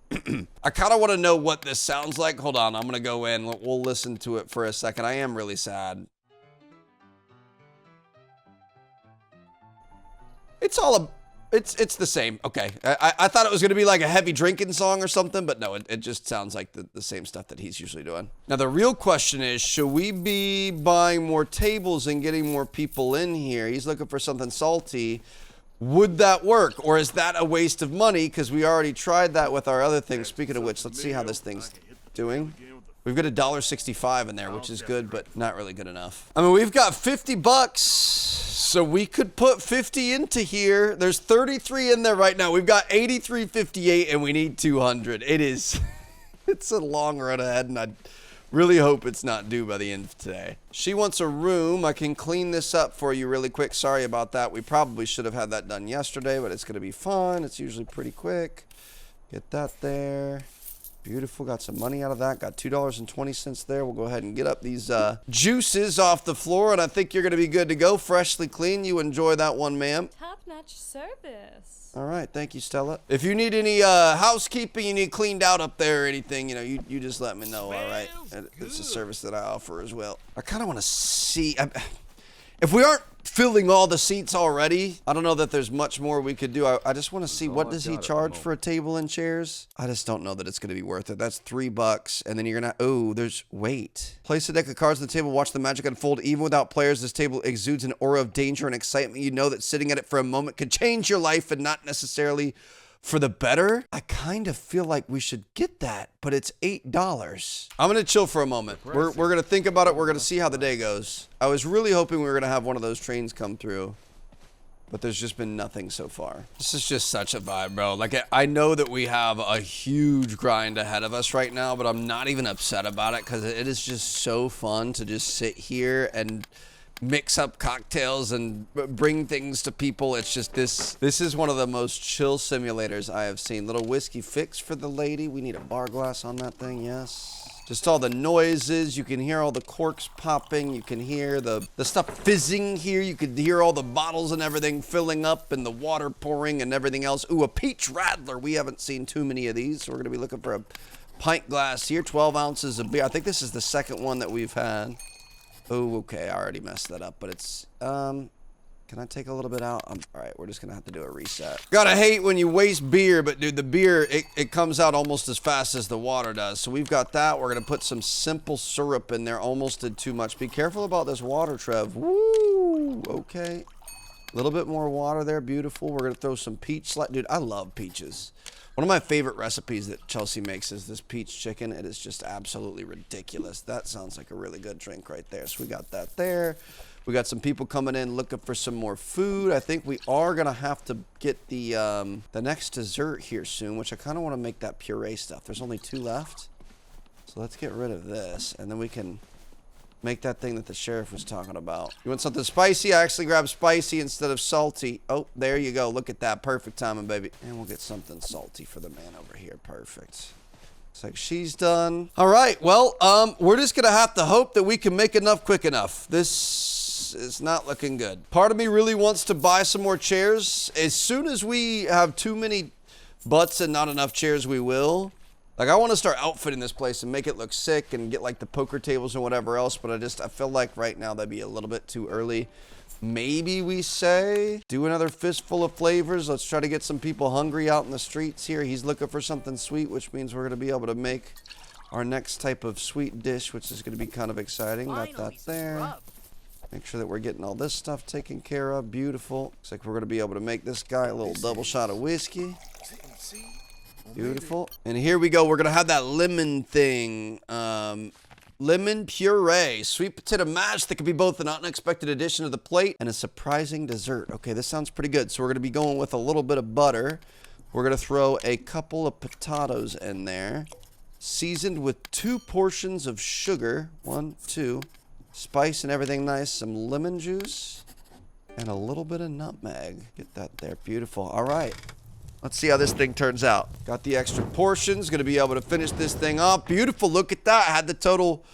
I kind of want to know what this sounds like. Hold on, I'm going to go in. We'll listen to it for a second. I am really sad. It's the same. Okay. I thought it was going to be like a heavy drinking song or something, but no, it just sounds like the same stuff that he's usually doing. Now, the real question is, should we be buying more tables and getting more people in here? He's looking for something salty. Would that work? Or is that a waste of money? Because we already tried that with our other things. Speaking of which, let's see how this thing's doing. We've got $1.65 in there, which is good, but not really good enough. I mean, we've got $50, so we could put 50 into here. There's 33 in there right now. We've got 83.58, and we need 200. It's a long run ahead, and I really hope it's not due by the end of today. She wants a room. I can clean this up for you really quick. Sorry about that. We probably should have had that done yesterday, but it's going to be fun. It's usually pretty quick. Get that there. Beautiful. Got some money out of that. Got $2.20 there. We'll go ahead and get up these juices off the floor, and I think you're going to be good to go. Freshly clean. You enjoy that one, ma'am. Top-notch service. All right. Thank you, Stella. If you need any housekeeping, you need cleaned out up there or anything, you know, you just let me know, all right? It's a service that I offer as well. I kind of want to see... If we aren't filling all the seats already, I don't know that there's much more we could do. I just want to see, what does he charge for a table and chairs? I just don't know that it's going to be worth it. That's $3, and then you're going to, wait. Place a deck of cards on the table, watch the magic unfold. Even without players, this table exudes an aura of danger and excitement. You know that sitting at it for a moment could change your life and not necessarily for the better. I kind of feel like we should get that, but it's $8. I'm going to chill for a moment. We're going to think about it. We're going to see how the day goes. I was really hoping we were going to have one of those trains come through, but there's just been nothing so far. This is just such a vibe, bro. Like, I know that we have a huge grind ahead of us right now, but I'm not even upset about it because it is just so fun to just sit here and mix up cocktails and bring things to people. It's just this is one of the most chill simulators I have seen. Little whiskey fix for the lady. We need a bar glass on that thing. Yes. Just all the noises. You can hear all the corks popping. You can hear the stuff fizzing here. You could hear all the bottles and everything filling up and the water pouring and everything else. Ooh, a peach rattler. We haven't seen too many of these, so we're going to be looking for a pint glass here. 12 ounces of beer. I think this is the second one that we've had. Oh, okay, I already messed that up, but it's, can I take a little bit out? All right, we're just gonna have to do a reset. Gotta hate when you waste beer, but dude, the beer, it comes out almost as fast as the water does. So we've got that. We're gonna put some simple syrup in there. Almost did too much. Be careful about this water, Trev. Woo, okay. A little bit more water there, beautiful. We're gonna throw some peach, dude, I love peaches. One of my favorite recipes that Chelsea makes is this peach chicken. It is just absolutely ridiculous. That sounds like a really good drink right there. So we got that there. We got some people coming in looking for some more food. I think we are going to have to get the next dessert here soon, which I kind of want to make that puree stuff. There's only 2 left. So let's get rid of this, and then we can make that thing that the sheriff was talking about. You want something spicy? I actually grabbed spicy instead of salty. Oh, there you go. Look at that. Perfect timing, baby. And we'll get something salty for the man over here. Perfect. Looks like she's done. All right. Well, we're just going to have to hope that we can make enough quick enough. This is not looking good. Part of me really wants to buy some more chairs. As soon as we have too many butts and not enough chairs, we will. Like, I want to start outfitting this place and make it look sick and get, like, the poker tables and whatever else, but I feel like right now that'd be a little bit too early. Maybe we say, do another fistful of flavors. Let's try to get some people hungry out in the streets here. He's looking for something sweet, which means we're going to be able to make our next type of sweet dish, which is going to be kind of exciting. Got that there. Make sure that we're getting all this stuff taken care of. Beautiful. Looks like we're going to be able to make this guy a little double shot of whiskey. Beautiful. And here we go. We're going to have that lemon thing. Lemon puree. Sweet potato mash that could be both an unexpected addition to the plate and a surprising dessert. Okay, this sounds pretty good. So we're going to be going with a little bit of butter. We're going to throw a couple of potatoes in there. Seasoned with 2 portions of sugar. 1, 2. Spice and everything nice. Some lemon juice. And a little bit of nutmeg. Get that there. Beautiful. All right. Let's see how this thing turns out. Got the extra portions. Going to be able to finish this thing off. Beautiful. Look at that. Had the total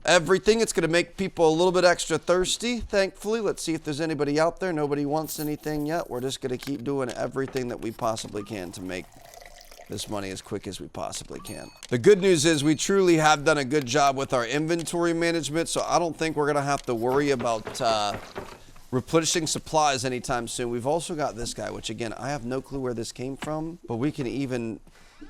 everything. It's going to make people a little bit extra thirsty, thankfully. Let's see if there's anybody out there. Nobody wants anything yet. We're just going to keep doing everything that we possibly can to make this money as quick as we possibly can. The good news is we truly have done a good job with our inventory management, so I don't think we're going to have to worry about replenishing supplies anytime soon. We've also got this guy, which again, I have no clue where this came from, but we can even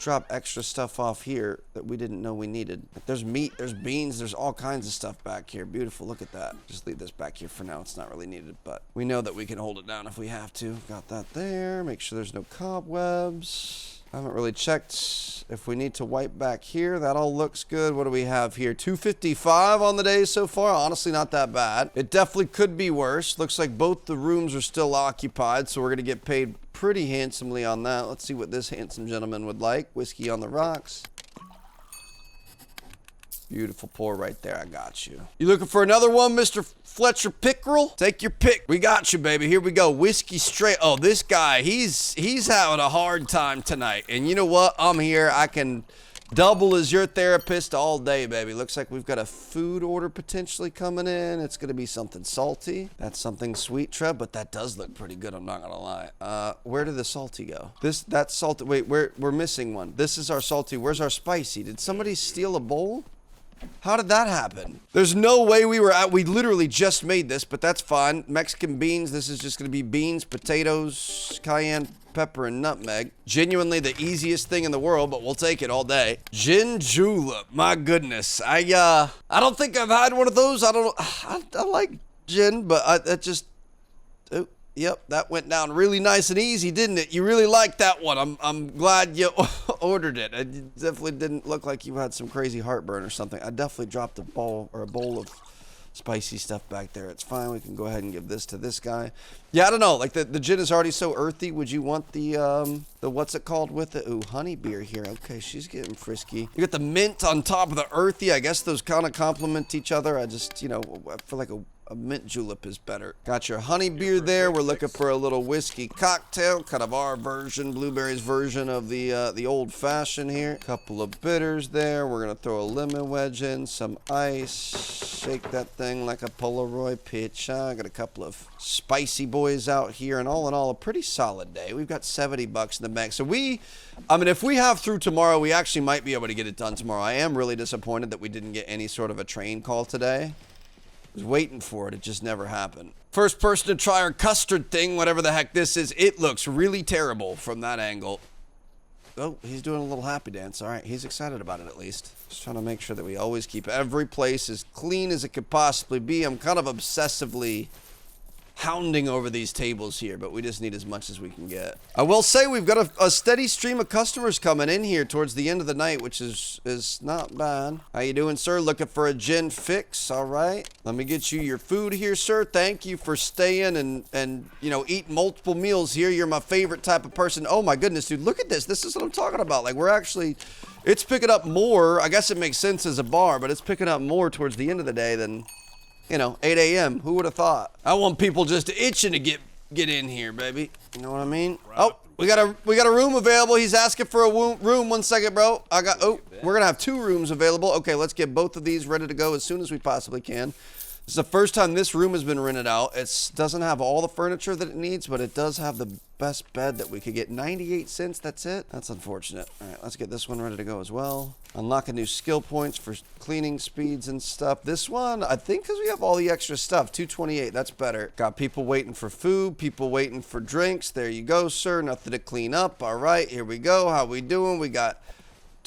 drop extra stuff off here that we didn't know we needed. There's meat, there's beans, there's all kinds of stuff back here. Beautiful, look at that. Just leave this back here for now. It's not really needed, but we know that we can hold it down if we have to. Got that there. Make sure there's no cobwebs. I haven't really checked if we need to wipe back here. That all looks good. What do we have here? 255 on the day so far. Honestly, not that bad. It definitely could be worse. Looks like both the rooms are still occupied, so we're going to get paid pretty handsomely on that. Let's see what this handsome gentleman would like. Whiskey on the rocks. Beautiful pour right there. I got you. You looking for another one, Mr. Fletcher Pickerel? Take your pick. We got you, baby. Here we go. Whiskey straight. Oh, this guy, he's having a hard time tonight. And you know what? I'm here. I can double as your therapist all day, baby. Looks like we've got a food order potentially coming in. It's going to be something salty. That's something sweet, Trev, but that does look pretty good. I'm not going to lie. Where did the salty go? That's salty. Wait, we're missing one. This is our salty. Where's our spicy? Did somebody steal a bowl? How did that happen? There's no way we literally just made this, but that's fine. Mexican beans. This is just going to be beans, potatoes, cayenne pepper, and nutmeg. Genuinely the easiest thing in the world, but we'll take it all day. Gin julep. My goodness. I don't think I've had one of those. I like gin, but oh, yep, that went down really nice and easy, didn't it? You really liked that one. I'm glad you ordered it. It definitely didn't look like you had some crazy heartburn or something. I definitely dropped a bowl of spicy stuff back there. It's fine. We can go ahead and give this to this guy. Yeah, I don't know. Like the gin is already so earthy. Would you want the what's it called with it? Ooh, honey beer here. Okay, she's getting frisky. You got the mint on top of the earthy. I guess those kind of complement each other. I just, I feel like a mint julep is better. Got your honey beer there. We're looking for a little whiskey cocktail, kind of our version, Blueberry's version of the old fashioned here. Couple of bitters there. We're gonna throw a lemon wedge in, some ice, shake that thing like a Polaroid picture. Got a couple of spicy boys out here, and all in all, a pretty solid day. We've got $70 in the bank. So if we have through tomorrow, we actually might be able to get it done tomorrow. I am really disappointed that we didn't get any sort of a train call today. Was waiting for it. It just never happened. First person to try our custard thing, whatever the heck this is. It looks really terrible from that angle. Oh, he's doing a little happy dance. All right, he's excited about it at least. Just trying to make sure that we always keep every place as clean as it could possibly be. I'm kind of obsessively hounding over these tables here, but we just need as much as we can get. I will say we've got a steady stream of customers coming in here towards the end of the night, which is not bad. How you doing, sir? Looking for a gin fix? All right. Let me get you your food here, sir. Thank you for staying and eating multiple meals here. You're my favorite type of person. Oh my goodness, dude. Look at this. This is what I'm talking about. Like it's picking up more. I guess it makes sense as a bar, but it's picking up more towards the end of the day than 8 a.m. Who would have thought? I want people just itching to get in here, baby. You know what I mean? Oh, we got a room available. He's asking for a room. 1 second, bro. We're gonna have 2 rooms available. Okay, let's get both of these ready to go as soon as we possibly can. This is the first time this room has been rented out. It doesn't have all the furniture that it needs, but it does have the best bed that we could get. 98 cents, that's it? That's unfortunate. All right, let's get this one ready to go as well. Unlocking new skill points for cleaning speeds and stuff. This one, I think because we have all the extra stuff, 228, that's better. Got people waiting for food, people waiting for drinks. There you go, sir. Nothing to clean up. All right, here we go. How we doing? We got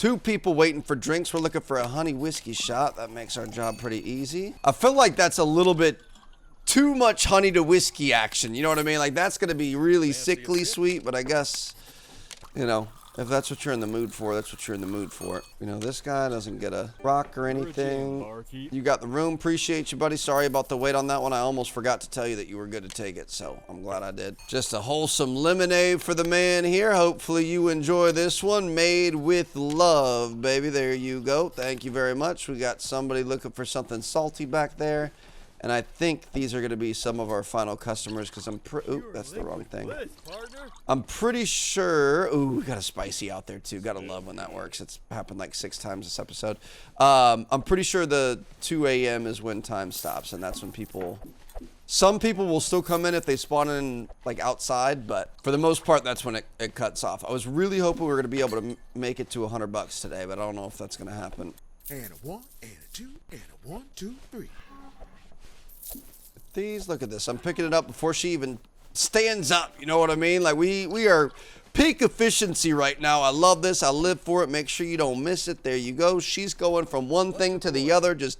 2 people waiting for drinks. We're looking for a honey whiskey shot. That makes our job pretty easy. I feel like that's a little bit too much honey to whiskey action. You know what I mean? Like, that's going to be really sickly sweet, but I guess, you know, if that's what you're in the mood for, that's what you're in the mood for. You know, this guy doesn't get a rock or anything. You got the room. Appreciate you, buddy. Sorry about the wait on that one. I almost forgot to tell you that you were good to take it, so I'm glad I did. Just a wholesome lemonade for the man here. Hopefully you enjoy this one. Made with love, baby. There you go. Thank you very much. We got somebody looking for something salty back there. And I think these are going to be some of our final customers because oop, that's the wrong thing. I'm pretty sure. Ooh, we got a spicy out there too. Gotta love when that works. It's happened like 6 times this episode. I'm pretty sure the 2 a.m. is when time stops, and that's when some people will still come in if they spawn in like outside, but for the most part, that's when it cuts off. I was really hoping we were going to be able to make it to $100 today, but I don't know if that's going to happen. And a 1, and a 2, and a 1, 2, 3. These, look at this. I'm picking it up before she even stands up. You know what I mean? Like, we are peak efficiency right now. I love this. I live for it. Make sure you don't miss it. There you go. She's going from one thing to the other, just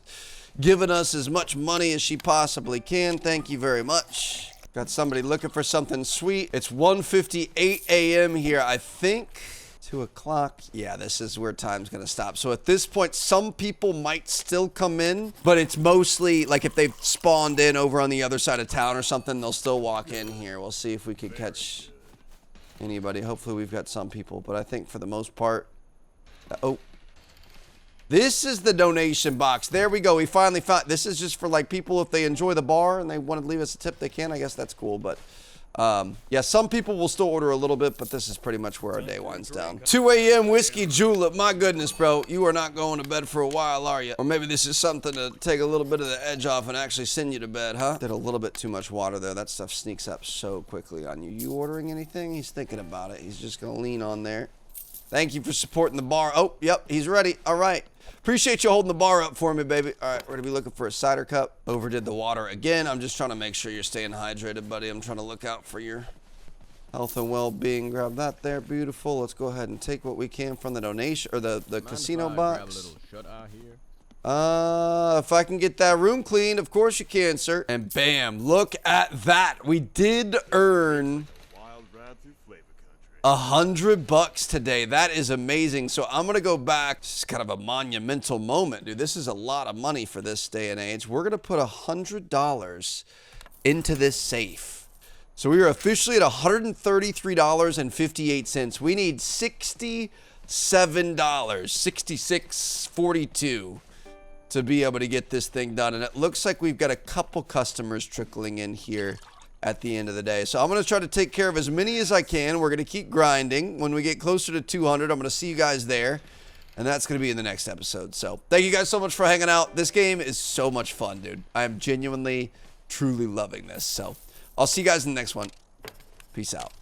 giving us as much money as she possibly can. Thank you very much. Got somebody looking for something sweet. It's 1:58 a.m. here, I think. 2 o'clock. Yeah, this is where time's gonna stop. So at this point, some people might still come in, but it's mostly like if they've spawned in over on the other side of town or something, they'll still walk in here. We'll see if we can catch anybody. Hopefully we've got some people, but I think for the most part, oh, this is the donation box. There we go. We finally found, this is just for like people if they enjoy the bar and they want to leave us a tip, they can. I guess that's cool, but yeah, some people will still order a little bit, but this is pretty much where our day winds down. 2 a.m. whiskey julep. My goodness, bro. You are not going to bed for a while, are you? Or maybe this is something to take a little bit of the edge off and actually send you to bed, huh? Did a little bit too much water there. That stuff sneaks up so quickly on you. You ordering anything? He's thinking about it. He's just going to lean on there. Thank you for supporting the bar. Oh, yep, he's ready. All right. Appreciate you holding the bar up for me, baby. All right, we're going to be looking for a cider cup. Overdid the water again. I'm just trying to make sure you're staying hydrated, buddy. I'm trying to look out for your health and well-being. Grab that there. Beautiful. Let's go ahead and take what we can from the donation or the casino box. If I can get that room cleaned, of course you can, sir. And bam, look at that. We did earn $100 today. That is amazing. So I'm gonna go back. This is kind of a monumental moment, dude. This is a lot of money for this day and age. We're gonna put $100 into this safe. So we are officially at $133.58. We need $67, $66.42 to be able to get this thing done. And it looks like we've got a couple customers trickling in here at the end of the day. So I'm going to try to take care of as many as I can. We're going to keep grinding. When we get closer to 200, I'm going to see you guys there. And that's going to be in the next episode. So thank you guys so much for hanging out. This game is so much fun, dude. I am genuinely, truly loving this. So I'll see you guys in the next one. Peace out.